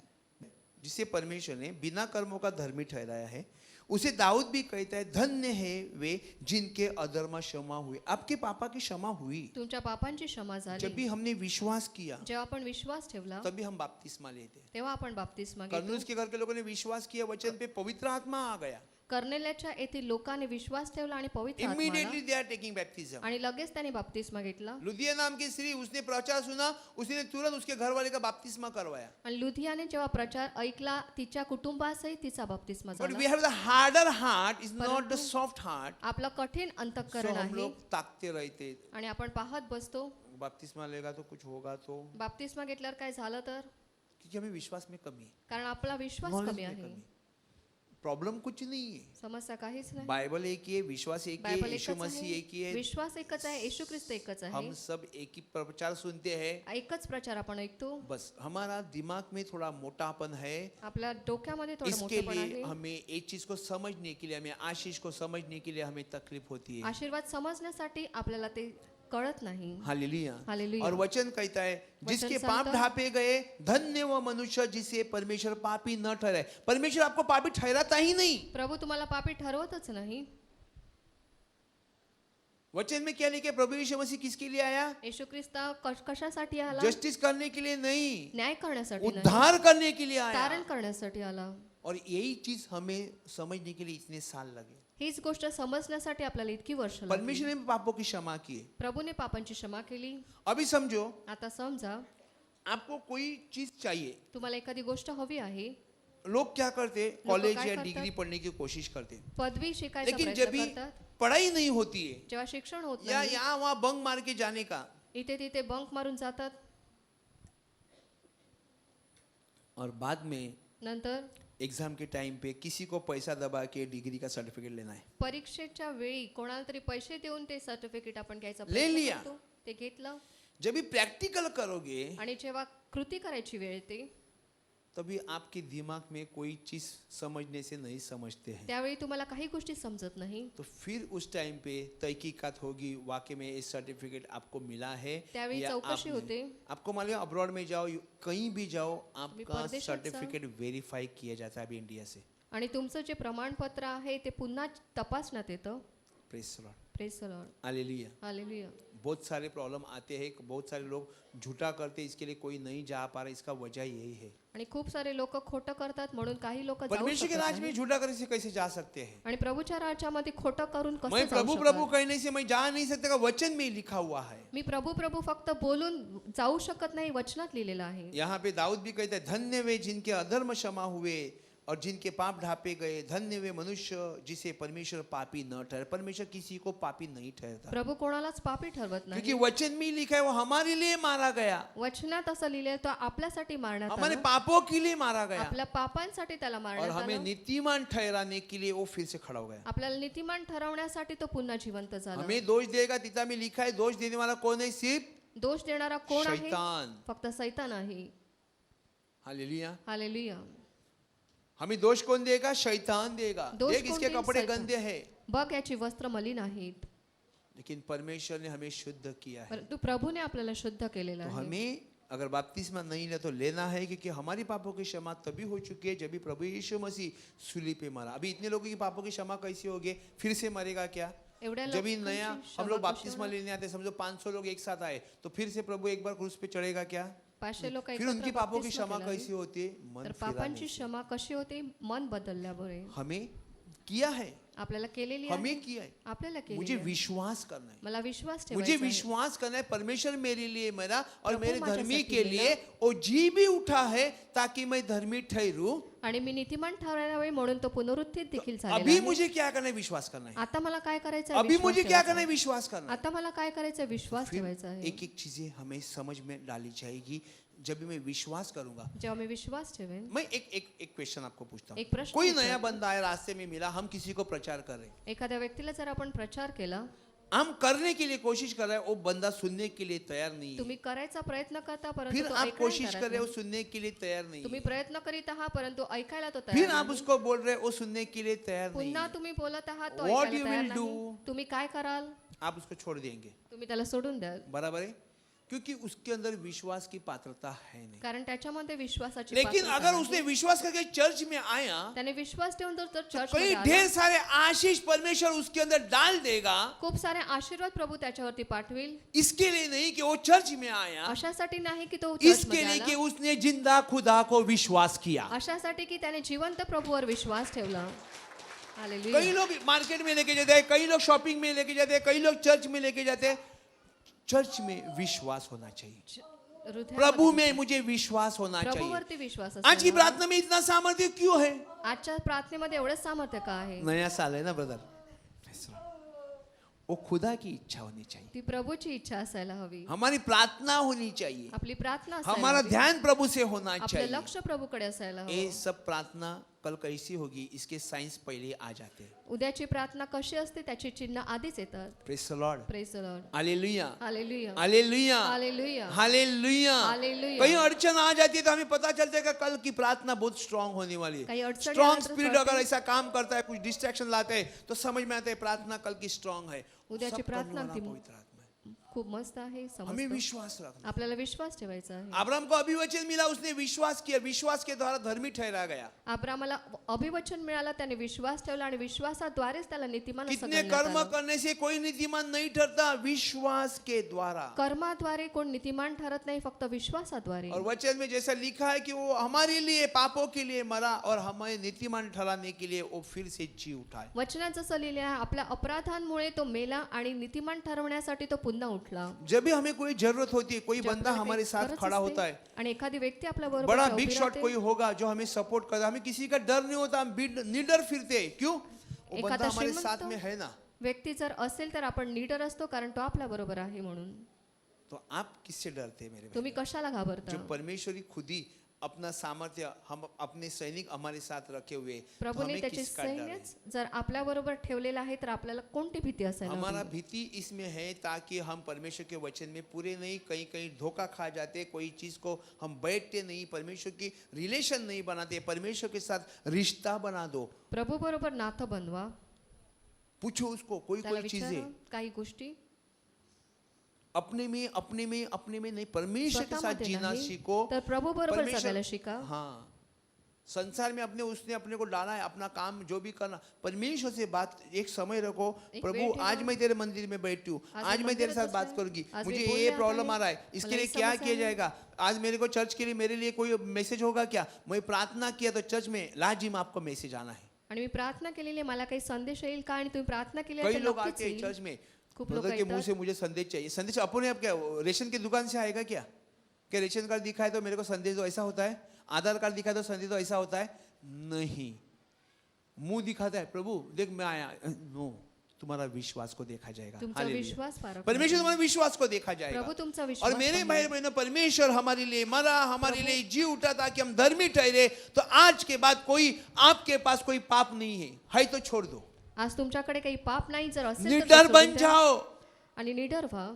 जिसे परमेश्वर ने बिना कर्मों का धर्मी ठहराया है, उसे दाऊद भी कहता है, धन्य है वे जिनके अधर्म क्षमा हुए। आपके पापा की क्षमा हुई तुमच्या पापांची क्षमा जब झाली भी हमने विश्वास किया, जेव्हा आपण विश्वास ठेवला तभी हम बपतिस्मा लेते। तेव्हा आपण बाप्तिस्मा घेतो. कर्नूल के घर के लोगों ने विश्वास किया, वचन पे पवित्र आत्मा आ गया, कर्नेल्याच्या येथील लोकांनी विश्वास ठेवला आणि पवित्र आत्मा आला. Immediately they are taking baptism. आणि लगेच त्याने बाप्तिस्मा घेतला. लुदिया नाम की स्त्री, उसने प्रचार सुना, उसने तुरंत उसके घर वाले का बपतिस्मा करवाया। आणि लुधियाने जेव्हा प्रचार ऐकला तिच्या कुटुंबासहित तिचा बाप्तिस्मा But झाला. we have the harder heart, is not the परंतु soft heart. आपलं कठीण So अंतःकरण हम आहे लोग ताकते रहते, आणि आपण पाहत बसतो. बपतिस्मा लेगा तो कुछ होगा तो, बाप्तिस्मा घेतल्यावर काय झालं तर? क्योंकि हमें विश्वास में कमी है, कारण आपला विश्वास नॉलेज कमी में आहे. कमी है. प्रॉब्लम कुछ नहीं है. समस्या काहीच नाही. बाइबल एक ही है, विश्वास एक ही है, बायबल यीशु एकच मसीह आहे, एक ही है. विश्वास एकच आहे, येशू ख्रिस्त एकच आहे. हम सब एक ही प्रचार सुनते हैं. एकच प्रचार आपण ऐकतो. बस हमारा दिमाग में थोड़ा मोटापन है. आपल्या डोक्यामध्ये थोडं इसके मोठेपण लिए आहे. हमें एक चीज को समझने के लिए, हमें आशीष को समझने के लिए हमें तकलीफ होती है. आशीर्वाद समजण्यासाठी आपल्याला ते कळत नाही. हालेलुया. हालेलुया. और वचन कहता है जिसके वचन पाप सांगतं, ढापे गए, धन्य वो मनुष्य जिसे परमेश्वर पापी न ठहराए. परमेश्वर आपको पापी ठहराता ही नहीं. प्रभू तुम्हाला पापी ठरवतच नाही. वचन में क्या लिखे? प्रभु यीशु मसीह किसके लिए आया? येशू ख्रिस्त कशासाठी आला? जस्टिस करने के लिए नहीं, न्याय करण्यासाठी नाही, उद्धार करने के लिए आया. तारण करण्यासाठी आला. और यही चीज हमें समझने के लिए इतने साल लगे. हीच गोष्ट समजण्यासाठी आपल्याला इतकी वर्ष लागली. परमेश्वर ने पापों की क्षमा की है. प्रभूने पापांची क्षमा केली. अभी समझो, आता समजा आपको कोई चीज चाहिए. तुम्हाला एखादी गोष्ट हवी आहे. लोग क्या करते? लोग कॉलेज काय या करतात? डिग्री पढ़ने की कोशिश करते, पदवी शिकायचा लेकिन जब प्रयत्न भी करतात. पढ़ाई नहीं होती है जेव्हा शिक्षण होत या नाही, यहाँ वहाँ बंक मार के जाने का, इथे तिथे बंक मारून जातात. और बाद में नंतर एग्जाम के टाइम पे किसी को पैसा दबा के डिग्री का सर्टिफिकेट लेना है. परीक्षेच्या वेळी कोणाला तरी पैसे देऊन ते सर्टिफिकेट आपण घ्यायचा ले प्रयत्न लिया. करतो. ते घेतलं जब भी प्रैक्टिकल करोगे आणि जेव्हा कृती करायची वेळ येते तभी आपके दिमाग में कोई चीज समझने से नहीं समझते हैं. त्यावेळी तुम्हाला काही गोष्टी समजत नाही. तो फिर उस टाइम पे तहकीकात होगी, वाकई में ये सर्टिफिकेट आपको मिला है त्यावेळी या चौकशी आपने- होते. आपको मालूम है, अब्रॉड में जाओ, कहीं भी जाओ, आपका परदेशात जा. सर्टिफिकेट वेरीफाई किया जाता है अभी इंडिया से. आणि तुमचं जे प्रमाणपत्र आहे ते पुन्हा तपासण्यात येतं. Praise the lord. Praise the Lord. Hallelujah. Hallelujah. बहुत सारे प्रॉब्लम आते हैं, बहुत सारे लोग झूठा करते, इसके लिए कोई नहीं जा पा रहा. इसका वजह यही है. आणि खूप सारे लोक खोटं करतात म्हणून काही लोक जाऊ परमेश्वर के शकत राज में नाही. झूठा करने से कैसे जा सकते हैं? आणि प्रभूच्या राज्यामध्ये खोटं करून कसं मैं जाऊ प्रभु शकतात? प्रभु कहने से मैं जा नहीं सकता, का वचन में लिखा हुआ है. मी प्रभू प्रभू फक्त बोलून जाऊ शकत नाही, वचनात लिहिलेलं आहे. यहाँ पे दाऊद भी कहता है, धन्य वे जिनके अधर्म क्षमा हुए और जिनके पाप ढापे गए, धन्य वे मनुष्य जिसे परमेश्वर पापी न ठहरे. परमेश्वर किसी को पापी नहीं ठहरता, प्रभू कोणालाच पापी ठरवत क्योंकि नाही. वचन में लिखा है वो हमारे लिए मारा गया, वचनात असं लिहिलंय तो आपल्यासाठी मारण्यात हमारे आला. पापों के लिए मारा गया, आपल्या पापांसाठी त्याला और मारण्यात हमें आलं. नीतिमान ठहराने के लिए वो फिर से खड़ा हो गया. आपल्याला नीतिमान ठरवण्यासाठी तो पुन्हा जिवंत झाला. हमें दोष देगा, गीता में लिखा है, दोष देने वाला कौन है? सिर्फ दोष देणारा कोण आहे? शैतान. फक्त सैतान आहे. हालेलुया. हालेलुया. हमें दोष कौन देगा? शैतान देगा. दोष देख कौन इसके देईल? कपड़े शैतान. गंदे हैं, बघ याची वस्त्र मलिन आहेत, लेकिन परमेश्वर ने हमें शुद्ध किया है. परंतु प्रभूने आपल्याला शुद्ध केलेलं तो आहे. हमें अगर बपतिस्मा नहीं ले तो लेना है, क्योंकि हमारी पापों की क्षमा तभी हो चुकी है जब भी प्रभु यीशु मसीह सूली पे मरा. अभी इतने लोगों की पापों की क्षमा कैसे होगी? फिर से मरेगा क्या? एवढ्या जब भी लोकांची नया क्षमा हम लोग कशी बपतिस्मा होणार? लेने आते, समझो 500 लोग एक साथ आए, तो फिर से प्रभु एक बार क्रूस पे चढ़ेगा क्या? 500 लोक फिर उनकी एकत्र पापों की बपतिस्मा क्षमा केला आहे. कैसी होती है? मन तर फिराने पापांची से. क्षमा कशी होते? मन बदलल्यामुळे. हमें किया है, आपल्याला केलेली आहे. हमें किया है. आपल्याला मुझे केली आहे. विश्वास करना है, मला विश्वास मुझे ठेवायचा आहे. विश्वास करना है परमेश्वर मेरे लिए मरा और प्रभु मेरे माझ्यासाठी धर्मी के लिए मेला. वो जी भी उठा है ताकि मैं धर्मी ठहरूं. आणि मी नीतिमान ठरवावे म्हणून तो पुनरुत्थित देखील झालेला अभी आहे. मुझे क्या करना है? विश्वास करना है. आता मला काय करायचं आहे? अभी विश्वास मुझे क्या ठेवायचा करना है? आहे. विश्वास करना है. आता मला काय करायचं आहे? विश्वास फिर ठेवायचा आहे. एक एक चीजें हमें समझ में डाली जाएगी जब भी मैं विश्वास करूंगा. जेव्हा मी विश्वास ठेवेन. मैं एक क्वेश्चन आपको पूछता एक हूँ. प्रश्न कोई विचारतो. नया बंदा है, रास्ते में मिला, हम किसी को प्रचार कर रहे हैं, एखाद्या व्यक्तीला जर आपण प्रचार केला, हम करने के लिए कोशिश कर रहे हैं, वो बंदा सुनने के लिए तैयार नहीं है. तुम्ही करायचा प्रयत्न करता परंतु फिर तो आप ऐकायला कोशिश तयार कर रहे हो, नाही. सुनने के लिए तैयार नहीं तुम्ही है. प्रयत्न करीत आहात परंतु ऐकायला तो फिर तयार आप नाही. उसको बोल रहे हो, वो सुनने के लिए तैयार नहीं पुन्हा है. तुम्ही बोलत आहात तो What ऐकायला you तयार will नाही. do? तुम्ही काय कराल? आप उसको छोड़ देंगे. तुम्ही त्याला सोडून द्याल. बराबर है, क्योंकि उसके अंदर विश्वास की पात्रता है नहीं. कारण त्याच्यामध्ये विश्वासाची लेकिन पात्रता अगर नाही. उसने विश्वास करके चर्च में आया, त्याने विश्वास ठेवून जर चर्च कई ढेर सारे आशीष परमेश्वर उसके अंदर डाल देगा. खूप सारे आशीर्वाद प्रभू त्याच्यावरती पाठवेल. इसके लिए नहीं कि वो चर्च में आया, अशासाठी नाही की तो इसके चर्चमध्ये लिए कि आला. उसने जिंदा खुदा को विश्वास किया. अशासाठी की त्याने जिवंत प्रभूवर विश्वास ठेवला. कई हालेलुया. लोग मार्केट में लेके जाते हैं, कई लोग शॉपिंग में लेके जाते हैं, कई लोग चर्च में लेके जाते हैं. चर्च में विश्वास होना चाहिए. हृदयामध्ये प्रभु में मुझे विश्वास होना चाहिए. प्रभूवरती विश्वास आज की असावा. प्रार्थना में इतना सामर्थ्य क्यों है? आजच्या प्रार्थनेमध्ये एवढं सामर्थ्य का आहे? नया साल है ना ब्रदर. वो खुदा की इच्छा होनी चाहिए, ती प्रभूची इच्छा असायला हवी, हमारी प्रार्थना होनी चाहिए, आपली प्रार्थना असायला हमारा हवी, ध्यान प्रभु से होना आपलं चाहिए। लक्ष प्रभूकडे असायला ये हवं. सब प्रार्थना कल कैसी होगी इसके साइंस पहले आ जाते हैं। उद्याची प्रार्थना कशी असते त्याची चिन्ह आधीच येतात. Praise the lord, praise the Lord. Hallelujah, hallelujah. Hallelujah, hallelujah. Hallelujah. Hallelujah. कहीं अड़चन आ जाती है तो हमें पता चलता है कि कल की प्रार्थना बहुत स्ट्रांग होने वाली काही है। अडचणी स्ट्रांग आल्या तर स्पिरिट कळते. अगर ऐसा काम करता है, कुछ डिस्ट्रैक्शन लाते है, तो समझ में आता है प्रार्थना कल की स्ट्रांग है। उद्याची सब करने प्रार्थना वाला ती पवित्र आत्मा है। खूप मस्त आहे, हमें समजतं. विश्वास रखना। आपल्याला विश्वास ठेवायचा आहे. अब्राहम को अभिवचन मिला, उसने विश्वास किया, विश्वास के द्वारा धर्मी ठहरा गया। अब्रामाला अभिवचन मिळालं, त्याने विश्वास ठेवला आणि विश्वासाद्वारेच त्याला नीतिमान असं कितने गणण्यात कर्म आलं. करने से कोई नीतिमान नहीं ठहरता, विश्वास के द्वारा। कर्माद्वारे कोण नीतिमान ठरत नाही, फक्त विश्वासाद्वारे. और वचन में जैसा लिखा है कि वो हमारे लिए पापों के लिए मरा और हमें नीतिमान ठहराने के लिए वो फिर से जी उठा है। वचनात जसं लिहिले आहे, आपल्या अपराधांमुळे तो मेला आणि नीतिमान ठरवण्यासाठी तो पुन्हा उठला. जब भी हमें कोई जरूरत होती है, कोई जब बंदा आपल्याला हमारे काही साथ गरज खड़ा असते होता है, आणि एखादी व्यक्ती आपल्या बरोबर बड़ा उभी बिग शॉट राहते. कोई होगा जो हमें सपोर्ट करता, हमें किसी का डर नहीं होता, हम निडर फिरते हैं। क्यों? वो एखादा बंदा हमारे श्रीमंत साथ में है ना। व्यक्ती जर असेल तर आपण निडर असतो, कारण तो आपल्या बरोबर आहे म्हणून. तो आप किससे डरते हैं मेरे भाई? तुम्ही कशाला घाबरता? जो परमेश्वरी खुद ही अपना सामर्थ्य, हम अपने सैनिक हमारे साथ रखे हुए, तो प्रभूने हमें त्याचे किसका डर है? सैन्यच जर आपल्या बरोबर ठेवलेलं आहे, तर आपल्याला कोणती भीती असायला हमारा हवी? भीति इसमें है ताकि हम परमेश्वर के वचन में पूरे नहीं, कहीं कहीं धोखा खा जाते, कोई चीज को हम बैठते नहीं, परमेश्वर की रिलेशन नहीं बनाते, परमेश्वर के साथ रिश्ता बना दो। प्रभू बरोबर नातं बनवा. पूछो उसको कोई त्याला कोई चीजें विचारा काही गोष्टी अपने में नहीं, परमेश्वर के साथ स्वतःमध्ये जीना नाही, सीखो। तर प्रभू बरोबर परमेश्वर- जगायला शिका. हाँ, संसार में उसने अपने को डाला है, अपना काम जो भी करना, परमेश्वर से बात एक समय रखो। एक प्रभु वेळ ठेवा. आज मैं तेरे मंदिर में बैठी हूँ, आज आज मी मैं तेरे मंदिरात साथ बात बसले. करूंगी, आज मी मुझे बोलणे ये आता प्रॉब्लम आहे. आ रहा है, इसके मला लिए ही क्या समस्या किया आहे. जाएगा? आज मेरे को चर्च के लिए मेरे लिए कोई मैसेज होगा क्या? मैं प्रार्थना किया तो चर्च में लाजिम आपको मैसेज आना है। आणि मी प्रार्थना केलेली आहे, मला काही संदेश येईल का? आणि तुम्ही प्रार्थना केली कई तर लोग नक्कीच आते हैं येईल. चर्च में, खूप लोक ब्रदर के मुंह येतात. से मुझे संदेश चाहिए। संदेश अपने आप क्या रेशन की दुकान से आएगा क्या? क्या रेशन कार्ड दिखाए तो मेरे को संदेश दो, ऐसा होता है? आधार कार्ड दिखाए तो संदेश दो, ऐसा होता है? नहीं। मुंह दिखाता है, प्रभु देख मैं आया, नो, तुम्हारा विश्वास को देखा जाएगा। तुमचा हालेलुया। विश्वास फार परमेश्वर तुम्हारे विश्वास को देखा प्रभू जाएगा। तुमचा विश्वास और मेरे पाहणार. भाई बहनों, परमेश्वर हमारे लिए मरा, हमारे लिए जी उठा ताकि हम धर्मी ठहरे। तो आज के बाद कोई आपके पास कोई पाप नहीं है तो छोड़ दो, आज तुमच्याकडे काही पाप नाही, जर असेल तर ते निडर सोडून बन द्या जाओ। आणि निडर व्हा.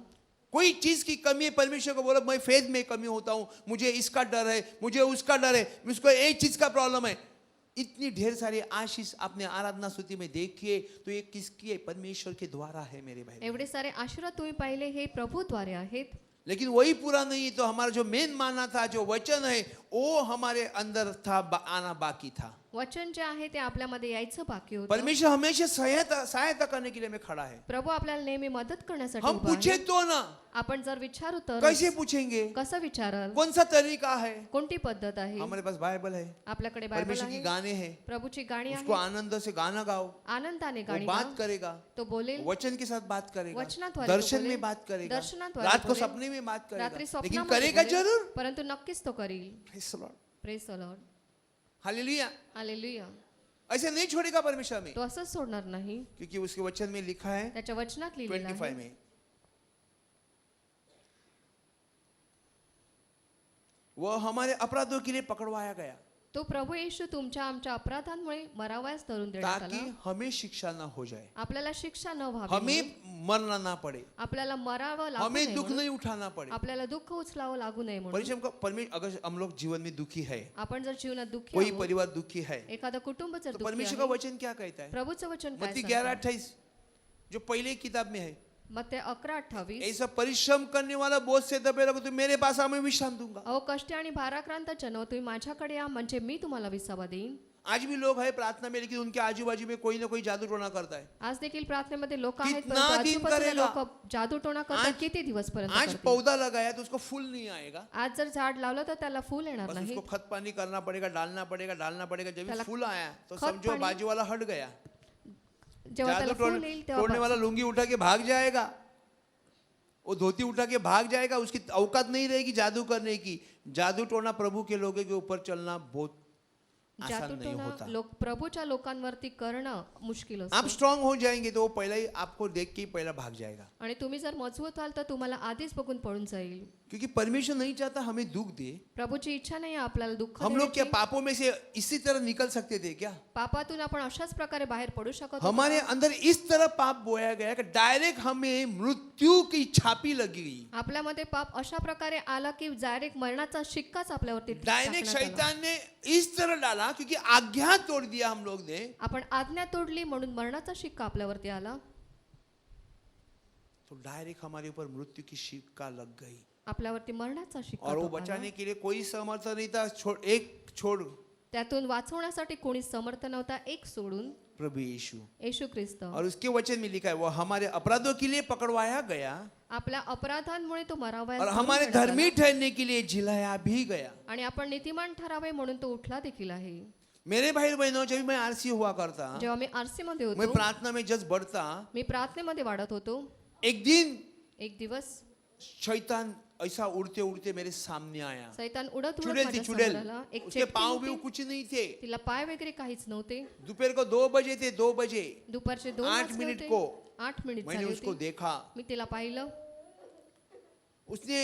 कोई चीज की कमी है, परमेश्वर को बोलो मैं फेथ में कमी होता हूँ, मुझे इसका डर है, मुझे उसका डर है, मुझको एक चीज का प्रॉब्लम है। इतनी ढेर सारी आशीष आपने आराधना स्तुति में देखिए, तो ये किसकी है? परमेश्वर के द्वारा है मेरे भाई। एवढे सारे आशीर्वाद तुम्ही पाहिले, हे प्रभूद्वारे आहेत. लेकिन वही पूरा नहीं, तो हमारा जो मेन मानना था, जो वचन है, वो हमारे अंदर था, आना बाकी था। वचन जे आहे ते आपल्यामध्ये यायचं बाकी होतं. परमेश्वर हमेशा सहायता करने के लिए मैं खड़ा है। प्रभू आपल्याला नेहमी मदत करण्यासाठी हम उभा पूछे आहे. तो ना, आपण जर विचारू तर कैसे पूछेंगे? कसं विचाराल? कौन सा तरीका है? कोणती पद्धत आहे? हमारे पास बाइबल है, आपल्याकडे बायबल परमेश्वर की आहे, गाने हैं, प्रभूची गाणी उसको आहेत. आनंद से गाना गाओ, आनंदाने वो गाणी बात गा. करेगा, तो बोलेल, वचन के साथ बात करेगा, वचनाद्वारे तो दर्शन बोलेल, में बात करेगा, दर्शनाद्वारे रात को बोलेल, सपने में बात रात्री करेगा, लेकिन स्वप्नामध्ये करेगा बोलेल, जरूर। परंतु नक्कीच तो करील. Praise the Lord. Praise the Lord. Hallelujah. Hallelujah. ऐसे नहीं छोड़ेगा परमेश्वर में, तो असंच सोडणार नाही. क्योंकि उसके वचन में लिखा है त्याच्या वचनात लिहिलेलं 25 आहे, में, वह हमारे अपराधों के लिए पकड़वाया गया तो प्रभू येशू तुमच्या आमच्या अपराधांमुळे मरावयास धरून देण्यात ताकि आला. हमें शिक्षा ना हो जाए, आपल्याला शिक्षा न व्हावी म्हणून. हमें मरना ना पड़े, आपल्याला मरावं लागू हमें नये दुख म्हणून. नहीं उठाना पड़े। आपल्याला दुःख उचलावं लागू नये म्हणून. परमेश्वर अगर हम लोग जीवन में दुखी है, आपण जर जीवनात दुःखी कोई आहोत, परिवार दुखी है, एखादं कुटुंब जर तो दुःखी परमेश्वर का आहे, वचन क्या कहता है? प्रभूचं वचन काय मत्ती सांगतं? 11:28 जो पहले किताब में है, मत्ते 11:28. ऐसा परिश्रम करने वाला बोझ से दबे रहो तो मेरे पास आ, मैं विश्राम दूंगा। अहो कष्टी आणि भाराक्रांत जन, तुम्ही माझ्याकडे या, म्हणजे मी तुम्हाला विसावा देईन. आज भी लोग है प्रार्थना में, लेकिन उनके आजू बाजू में कोई ना कोई जादू टोना करता है। आज देखील प्रार्थनेमध्ये लोक आहेत, कितना परंतु दिन आजूबाजूला करेगा? लोक जादू टोणा करतात. आज- किती दिवस पर्यंत आज करतील? पौधा लगाया तो उसको फूल नहीं आएगा, आज जर झाड लावलं तर त्याला फूल येणार बस नाही. उसको खत पानी करना पड़ेगा, डालना पड़ेगा। जब त्याला फूल आया तो खत समझो पाणी- बाजू वाला हट गया, जेव्हा जादू त्याला फूल येईल तोड़ने तेव्हा वाला लुंगी उठा के भाग जाएगा, वो धोती उठा के भाग जाएगा, उसकी औकात नहीं रहेगी जादू करने की। जादू टोना प्रभु के लोगों के ऊपर चलना बहुत आसान नहीं जादूटोना होता. लोक प्रभूच्या लोकांवरती करणं मुश्किल आप असतं स्ट्रांग हो जाएंगे तो वो पहले ही आपको देख के ही पहला भाग जाएगा. आणि तुम्ही जर मजबूत व्हाल तर तुम्हाला आधीच बघून पळून जाईल. क्योंकि परमेश्वर नहीं चाहता हमें दुख दे. प्रभूची इच्छा नाही आपल्याला दुःख हम लोग क्या देण्याची. पापों में से इसी तरह निकल सकते थे क्या? पापातून आपण अशाच प्रकारे बाहेर पडू शकत होतो हमारे का? अंदर इस तरह पाप बोया गया कि डायरेक्ट हमें मृत्यू की छापी लगी गई. आपल्यामध्ये पाप अशा प्रकारे आला की डायरेक्ट मरणाचा शिक्काच आपल्यावरती डायरेक्ट टाकण्यात आला. शैतान ने इस तरह डाला क्योंकि आज्ञा तोड़ दिया हम लोग ने. आपण आज्ञा तोडली म्हणून मरणाचा शिक्का आपल्यावरती आला. तो डायरेक्ट हमारे ऊपर मृत्यु की शिक्का लग गई. आपल्यावरती मरणाचा शिक्का और वो तो आला. बचाने के लिए कोई समर्थ नहीं था. छोड़ त्यातून वाचवण्यासाठी कोणी समर्थ नव्हता एक सोडून प्रभु यीशु. येशू ख्रिस्त. और उसके वचन में लिखा है वो हमारे अपराधों के लिए पकड़वाया गया आपल्या अपराधांमुळे तो मरावयास और धरून हमारे नेण्यात आला. धर्मी ठहरने के लिए जिलाया भी गया. आणि आपण नीतिमान ठरावे म्हणून तो उठला देखील आहे. मेरे भाई बहनों, जब मैं आरसी हुआ करता, जेव्हा मी आरसी मध्ये मैं होतो प्रार्थना में जज बढ़ता, मी प्रार्थनेमध्ये वाढत होतो. एक दिन एक दिवस शैतान ऐसा उड़ते उड़ते मेरे सामने आया. सैतान उडत उडत चुड़ैल थी, माझ्या चुड़ैल. समोर आला. एक उसके चेपटी पाँव भी होती. कुछ नहीं थे. तिला पाय वगैरे काहीच नव्हते. दोपहर को 2 बजे थे. 2 बजे दुपारचे 2 8 वाजले मिनिट होते. को 8 मिनिट मैंने झाली उसको होती. देखा. मी तिला पाहिलं. उसने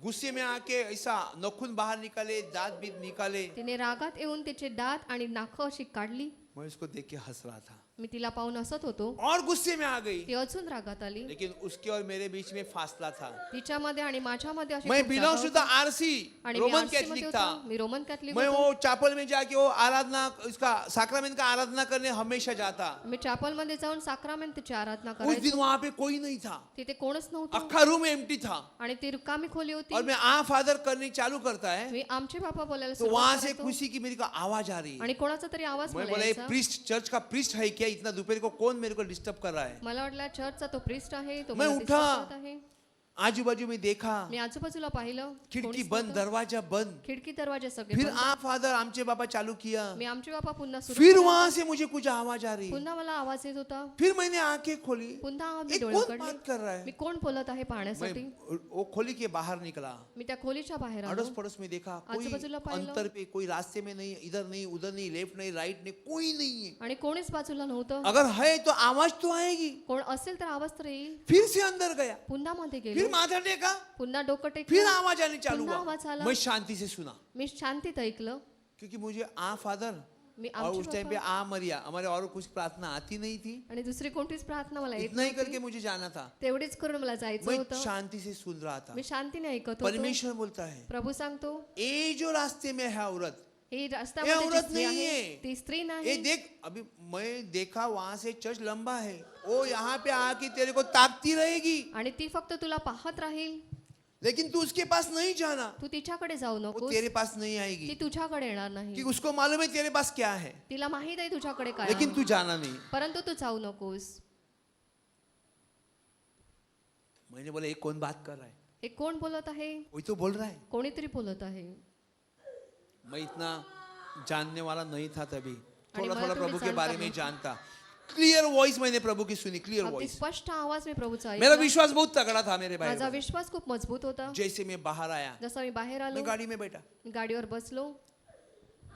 गुस्से में आके ऐसा नखून बाहर निकाले, दांत भी निकाले. तिने रागात येऊन तिचे दात आणि नाक अशी काढली. मैं उसको देख के हंस रहा था मी तिला पाहून हसत होतो. और गुस्से में आ गई. ती अजून रागात आली. लेकिन उसके और मेरे बीच में फासला था. तिच्यामध्ये आणि माझ्यामध्ये अशी मैं खूप बिलोंग्स जागा टू द होती. आरसी, आणि मी रोमन RC मध्ये कैथलिक होतो. था. मी रोमन कॅथलिक मैं होतो. वो चैपल में जाके वो आराधना, इसका साक्रामेंट का आराधना करने हमेशा जाता. मी चॅपल मध्ये जाऊन साक्रामेंटची आराधना उस दिन करायचो. वहां पे कोई नहीं था. तिथे कोणच नव्हतं अख्खा रूम एम्प्टी था. आणि ती रिकामी खोली होती. और मैं फादर करने चालू करता है मी आमचे बाबा बोलायला तो सुरुवात वहां से करायचो. खुशी की मेरी को आवाज आ रही है. आणि कोणाचा तरी आवाज मैं मला बोला ये यायचा. प्रीस्ट, चर्च का प्रीस्ट है क्या? इतना दोपहर को कौन मेरे को डिस्टर्ब कर रहा है? मला वाटलं चर्चचा तो प्रिस्ट आहे तो मैं मला उठा. disturb करत आहे. आजू बाजू में देखा, मी आजूबाजूला पाहिलं. खिड़की कोणीच बंद, नव्हतं. दरवाजा बंद. खिडकी दरवाजे सगळे फिर बंद. फादर आमचे बाबा चालू किया. मी आमचे बाबा पुन्हा सुरू फिर केलं. वहां से मुझे कुछ आवाज आ रही. पुन्हा मला आवाज येत होता. फिर मैंने आंखें खोली. पुन्हा मी ये डोळे कौन उघडले. बात कर रहा है? मी कोण बोलत आहे पाहण्यासाठी. मैं वो खोली के बाहर निकला. मी त्या खोलीच्या बाहेर आलो. अड़ोस पड़ोस में देखा, कोई आजूबाजूला पाहिलं. अंतर पे, कोई रास्ते में नहीं, इधर नहीं, उधर नहीं, लेफ्ट नहीं, राइट नहीं, कोई नहीं है. आणि कोणीच बाजूला नव्हतं. अगर है तो आवाज तो आएगी. कोण असेल तर आवाज तर येईल. फिर से अंदर गया. पुन्हा मध्ये फिर गेलो. माथा टेका. पुन्हा डोकं फिर टेकलं. आवाज आने चालू पुन्हा आवाज हुआ. आला. मैं शांति से सुना मी शांतीत ऐकलं. क्योंकि मुझे फादर मी और उस आमचे टाइम पे बाबा मरिया, हमारे और कुछ प्रार्थना आती नहीं थी. आणि दुसरी कोणतीच प्रार्थना मला येत इतना ही नव्हती. करके मुझे जाना था. तेवढीच करून मला जायचं मैं होतं. शांति से सुन रहा था. मी शांतीने ऐकत होतो. परमेश्वर बोलता है प्रभू सांगतो ये जो रास्ते में है औरत, ही ये रस्त्यामध्ये जी औरत स्त्री नहीं आहे है. ती स्त्री ये नाही. देख, अभी मैं देखा वहां से चर्च लंबा है, वो यहाँ पे आके तेरे को ताकती रहेगी, आणि ती फक्त तुला पाहत राहील. लेकिन तू उसके पास नहीं जाना. तू तिच्याकडे जाऊ वो नकोस. तेरे पास नहीं आएगी. ती तुझ्याकडे येणार कि नाही. उसको मालूम है तेरे पास क्या है, तिला माहित आहे तुझ्याकडे काय लेकिन आहे. तू जाना नहीं. परंतु तू जाऊ नकोस. मैंने बोला ये कौन बात कर रहा है? हे कोण बोलत आहे. वही तो बोल रहा है. कोणीतरी बोलत आहे. मैं इतना जानने वाला नहीं था तभी, आणि थोड़ा मला थोड़ा तेवढी प्रभू के बारे में जाणकारी जानता. क्लियर वॉइस मैंने प्रभू की सुनी, क्लियर अगदी वॉइस. स्पष्ट आवाज मी प्रभूचा मेरा ऐकला. विश्वास बहुत तगड़ा था मेरे भाई. माझा विश्वास खूप मजबूत होता. जैसे मैं बाहर आया, जसा मी बाहेर आलो मैं गाड़ी में बैठा. मी गाडीवर बसलो.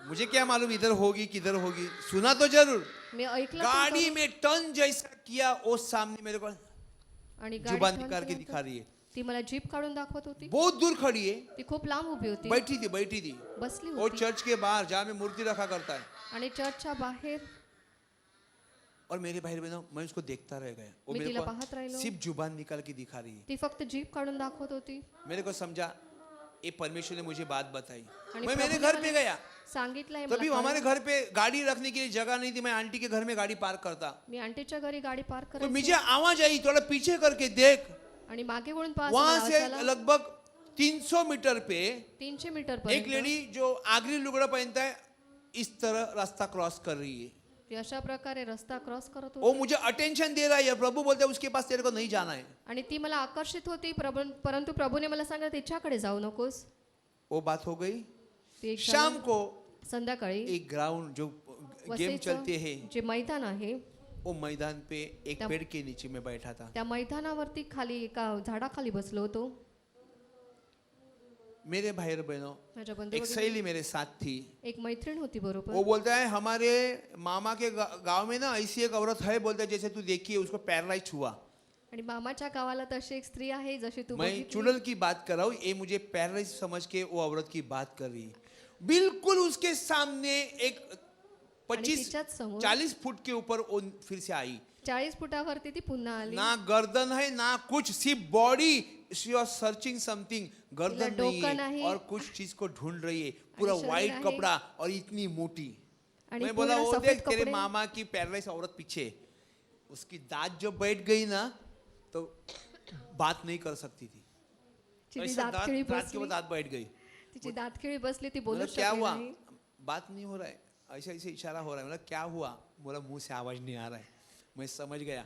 मुझे क्या मालूम इधर होगी किधर होगी, सुना तो जरूर. मी ऐकलं गाड़ी पण में टर्न जैसा किया, वो सामने मेरे को आणि जुबान गाडी निकाल के turn दिखा रही है. ती मला जीप काढून दाखवत होती. बहुत दूर खड़ी है, ती खूप लांब उभी होती. बैठी थी. बसली वो होती. चर्च के बाहर जहाँ में मूर्ति रखा करता है. आणि चर्चच्या बाहेर और मेरे भाई बहनों, मैं उसको देखता रह गया. वो मी मेरे तिला को पाहत राहिलो. सिर्फ जुबान निकाल के दिखा रही है. ती फक्त जीप काढून दाखवत होती. मेरे को समझा ये परमेश्वर ने मुझे बात बताई. आणि मैं मेरे प्रभूने घर पे मला गया. सांगितलंय तभी मला हमारे कळलं. घर पे गाड़ी रखने के लिए जगह नहीं थी. मैं आंटी के घर में गाड़ी पार्क करता. मी आंटीच्या घरी गाडी पार्क तो मुझे करायची आवाज आई, थोड़ा पीछे करके देख. आणि मागे वळून पाहत वहां मला से आवाज आला. लगभग 300 मीटर पे 300 मीटर एक पर्यंत लेडी जो आगरी लुगड़ा पहनता है इस तरह रास्ता क्रॉस कर रही है. ती अशा प्रकारे रस्ता क्रॉस करत वो होती. मुझे अटेंशन दे रहा है. प्रभु बोलते हैं उसके पास तेरे को नहीं जाना है. आणि ती मला आकर्षित होती. परंतु प्रभूने मला सांगितलं तिच्याकडे जाऊ नकोस. वो बात हो गई. ती एक शाम को संध्याकाळी एक ग्राउंड जो गेम वसईचं चलते हैं, जे मैदान आहे वो मैदान पे एक त्या- पेड़ के नीचे में बैठा था. त्या मैदानावरती खाली एका झाडाखाली बसलो होतो. मेरे भाई और बहनों, माझ्या बंधू एक भगिनी, सहेली मेरे साथ थी. एक मैत्रीण होती बरोबर. वो बोलता है हमारे मामा के गांव में ना ऐसी एक औरत है, बोलता है जैसे तू देखी है उसको पैरालाइज हुआ. आणि मामाच्या गावाला तशी एक स्त्री आहे जशी तू मैं बघितली. चुड़ैल की बात कर रहा हूँ, ये मुझे पैरालाइज समझ के वो औरत की बात कर रही है. बिल्कुल उसके सामने एक 25 तिच्याच समोर 40 फुट के ऊपर वो फिर से आई. 40 फुटावरती ती पुन्हा आली. ना गर्दन है ना कुछ, सिर्फ बॉडी. शी वाज सर्चिंग समथिंग. गर्दन नहीं डोकं है नाही. और कुछ चीज को ढूंढ रही है. पूरा शरीर व्हाइट आहे. कपड़ा और इतनी मोटी. आणि मैं बोला पूर्ण वो सफेद देख तेरे कपडे. मामा की पैरालाइज औरत पीछे. उसकी दांत जो बैठ गई ना तो बात नहीं कर सकती थी. तिची ऐसा दांत दातखिळी दांत के बसली. बाद दांत बैठ गई. तिची दातखिळी बसली ती बोलू मतलब क्या शकली हुआ, नाही. बात नहीं हो रहा है, ऐसे ऐसे इशारा हो रहा है. मतलब क्या हुआ, बोला मुंह से आवाज नहीं आ रहा है. मैं समझ गया.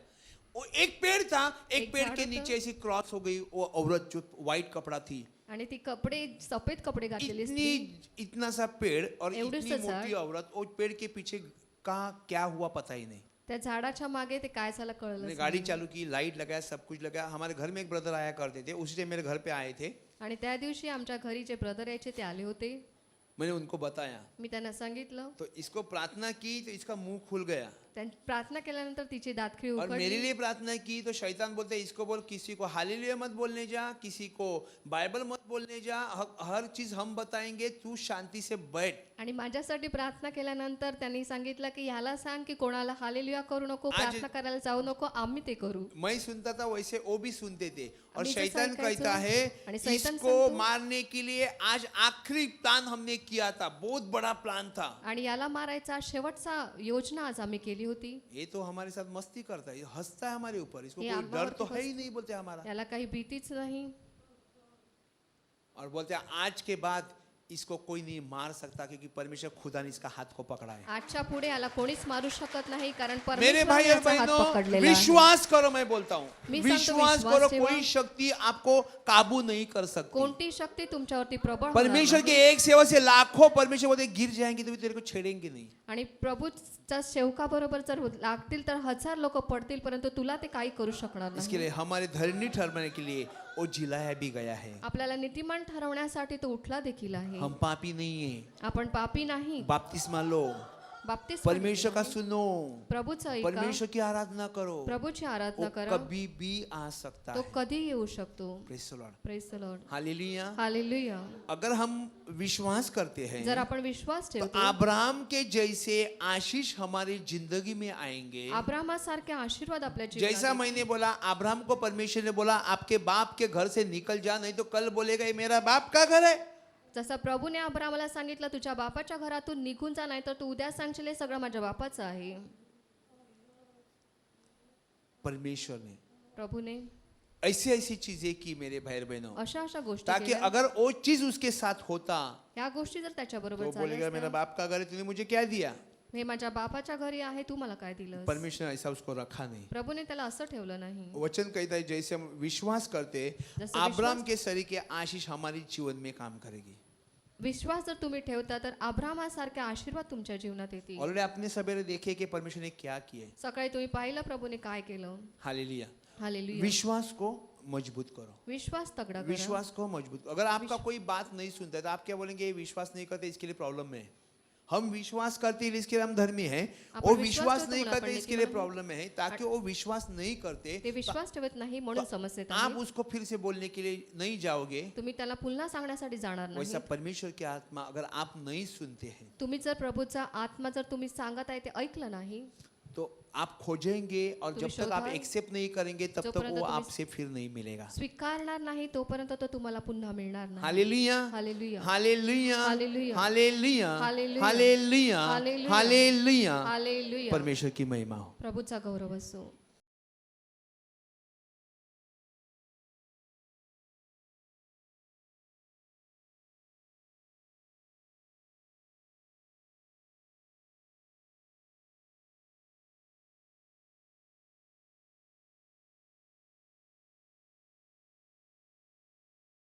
वो एक पेड़ था, एक एक पेड़ झाड़ के था. नीचे ऐसी क्रॉस हो गई वो औरत जो व्हाइट कपड़ा थी. आणि ती कपडे सफेद कपडे घातलेली इतनी स्त्री. इतना सा पेड़ और एवढीच इतनी झाड़. मोटी औरत, वो पेड़ के पीछे कहाँ क्या हुआ पता ही नहीं. त्या झाडाच्या मागे ते काय झालं मैंने कळलं गाड़ी चालू की, लाइट लगाया, सब कुछ लगाया. हमारे घर में एक ब्रदर आया करते थे, उसी टाइम मेरे घर पे आए थे. आणि त्या दिवशी आमच्या घरी जे ब्रदर यायचे ते आले होते. मैंने उनको बताया मी त्यांना सांगितलं. तो इसको प्रार्थना की तो इसका मुंह खुल गया. त्यांनी प्रार्थना केल्यानंतर तिची दातखिळी और मेरे उघडली. लिए प्रार्थना की तो शैतान बोलते इसको बोल किसी को हालेलुया मत बोलने जा, किसी को बाइबल मत बोलने जा, हर चीज हम बताएंगे, तू शांति से बैठ. आणि माझ्यासाठी प्रार्थना केल्यानंतर त्यांनी सांगितलं की ह्याला सांग की कोणाला हालेलुया करू नको, आज- प्रार्थना करायला जाऊ नको, आम्ही ते करू. मैं सुनता था वैसे वो भी सुनते थे. और आम्ही जसं शैतान ऐकायचो, कहता है आणि शैतान इसको सांगतो, मारने के लिए आज आखिरी प्लान हमने किया था, बहुत बड़ा प्लान था. आणि याला मारायचा शेवटचा योजना आज आम्ही केली होती. ये तो हमारे साथ मस्ती करता है, ये हंसता है हमारे ऊपर, इसको ये कोई आम्हावर डर तो तो है ही नहीं बोलते हमारा. याला काही भीतीच नाही. और बोलते हैं आज के बाद इसको कोई नहीं मार सकता क्योंकि परमेश्वर खुदा ने इसका हाथ को पकड़ा है. आजच्या पुढे याला कोणीच मारू शकत नाही कारण मेरे भाई और परमेश्वराने याचा हात बहनों, पकडलेला आहे. विश्वास करो, मैं बोलता हूँ मी सांगतो, विश्वास विश्वास करो. ठेवा. कोई शक्ति आपको काबू नहीं कर सकती. कोणती शक्ती तुमच्यावरती प्रबळ होणार परमेश्वर नाही. के एक सेवा से लाखों परमेश्वर बोलते गिर जाएंगे तो भी तेरे को छेड़ेंगे नहीं. आणि प्रभूच्या सेवका बरोबर जर लागतील तर 1000 लोक पडतील परंतु तुला ते काही करू शकणार इसके नाही. लिए हमारे धर्मी ठहरने के लिए वो जिलाया भी गया है. आपल्याला नीतिमान ठरवण्यासाठी तो उठला देखील आहे. हम पापी नहीं है. आपण पापी नाही. बपतिस्मा लो, बाप्तिस्मा परमेश्वर का घेतला आहे. सुनो, प्रभूचं ऐका, परमेश्वर की आराधना करो. प्रभूची वो आराधना करा. कभी भी आ सकता तो है. कधी येऊ शकतो. Praise the lord. Praise the Lord. Hallelujah. Hallelujah. अगर हम विश्वास करते हैं जर आपण विश्वास तो ठेवतो अब्राहम के जैसे आशीष हमारी जिंदगी में आएंगे. अब्राहमासारखे आशीर्वाद आपल्या जैसा जीवनात मैंने बोला, अब्राहम को परमेश्वर ने बोला आपके बाप के घर से निकल जा, नहीं तो कल बोलेगा ये मेरा बाप का घर है. जसं प्रभूने अब्राहमाला सांगितलं तुझ्या बापाच्या घरातून निघून जा नाही तर तू उद्या सांगशील हे सगळं माझ्या बापाचं आहे. परमेश्वर ने प्रभूने ऐसी ऐसी चीजें की मेरे भाई और बहनों, अशा अशा गोष्टी ताकि केल्या. अगर वो चीज उसके साथ होता या गोष्टी जर त्याच्या तो बरोबर बोलेगा मेरा बाप का घर है, तूने मुझे क्या दिया. हे माझ्या बापाच्या घरी आहे तू मला काय दिलं. परमेश्वर ने ऐसा उसको रखा नहीं. प्रभूने त्याला असं ठेवलं नाही. वचन कहता है जैसे हम विश्वास करते जैसे अब्राहम विश्वास- के शरीर के आशीष हमारे जीवन में काम करेगी. विश्वास जर तुम्ही ठेवता तर अब्राहमासारखे आशीर्वाद तुमच्या जीवनात येतील. ऑलरेडी आपने सवेरे देखे कि परमेश्वर ने क्या किया है. सकाळी तुम्ही पाहिलं प्रभूने काय केलं. हालेलुया. हालेलुया. विश्वास को मजबूत करो. विश्वास तगड़ा करा. विश्वास को मजबूत. अगर आपका कोई बात नहीं सुनता है तो आप क्या बोलेंगे, ये विश्वास नहीं करते इसके लिए प्रॉब्लम है. हम विश्वास करते हैं इसके लिए हम धर्मी हैं. आपण वो विश्वास विश्वास करतो नहीं म्हणून करते आपण इसके लिए नीतिमान प्रॉब्लम है. ताकि वो विश्वास नहीं करते ते विश्वास ठेवत नाही म्हणून समस्या आप आहे. उसको फिर से बोलने के लिए नहीं जाओगे. तुम्ही त्याला पुन्हा सांगण्यासाठी जाणार वैसा नाही. परमेश्वर की आत्मा अगर आप नहीं सुनते हैं तुम्ही जर प्रभूचा आत्मा जर तुम्ही सांगत आहे ते ऐकलं नाही तो आप खोजेंगे और जब तुम्ही तक आप शोधाल, एक्सेप्ट नहीं करेंगे तब तक जोपर्यंत वो तुम्ही आपसे फिर नहीं मिलेगा. स्वीकारणार नाही तोपर्यंत तो तुम्हाला पुन्हा मिळणार नाही. Hallelujah. Hallelujah. Hallelujah. Hallelujah. Hallelujah. Hallelujah. Hallelujah. Hallelujah. Hallelujah. Hallelujah. परमेश्वर की महिमा हो. प्रभूचा गौरव असो.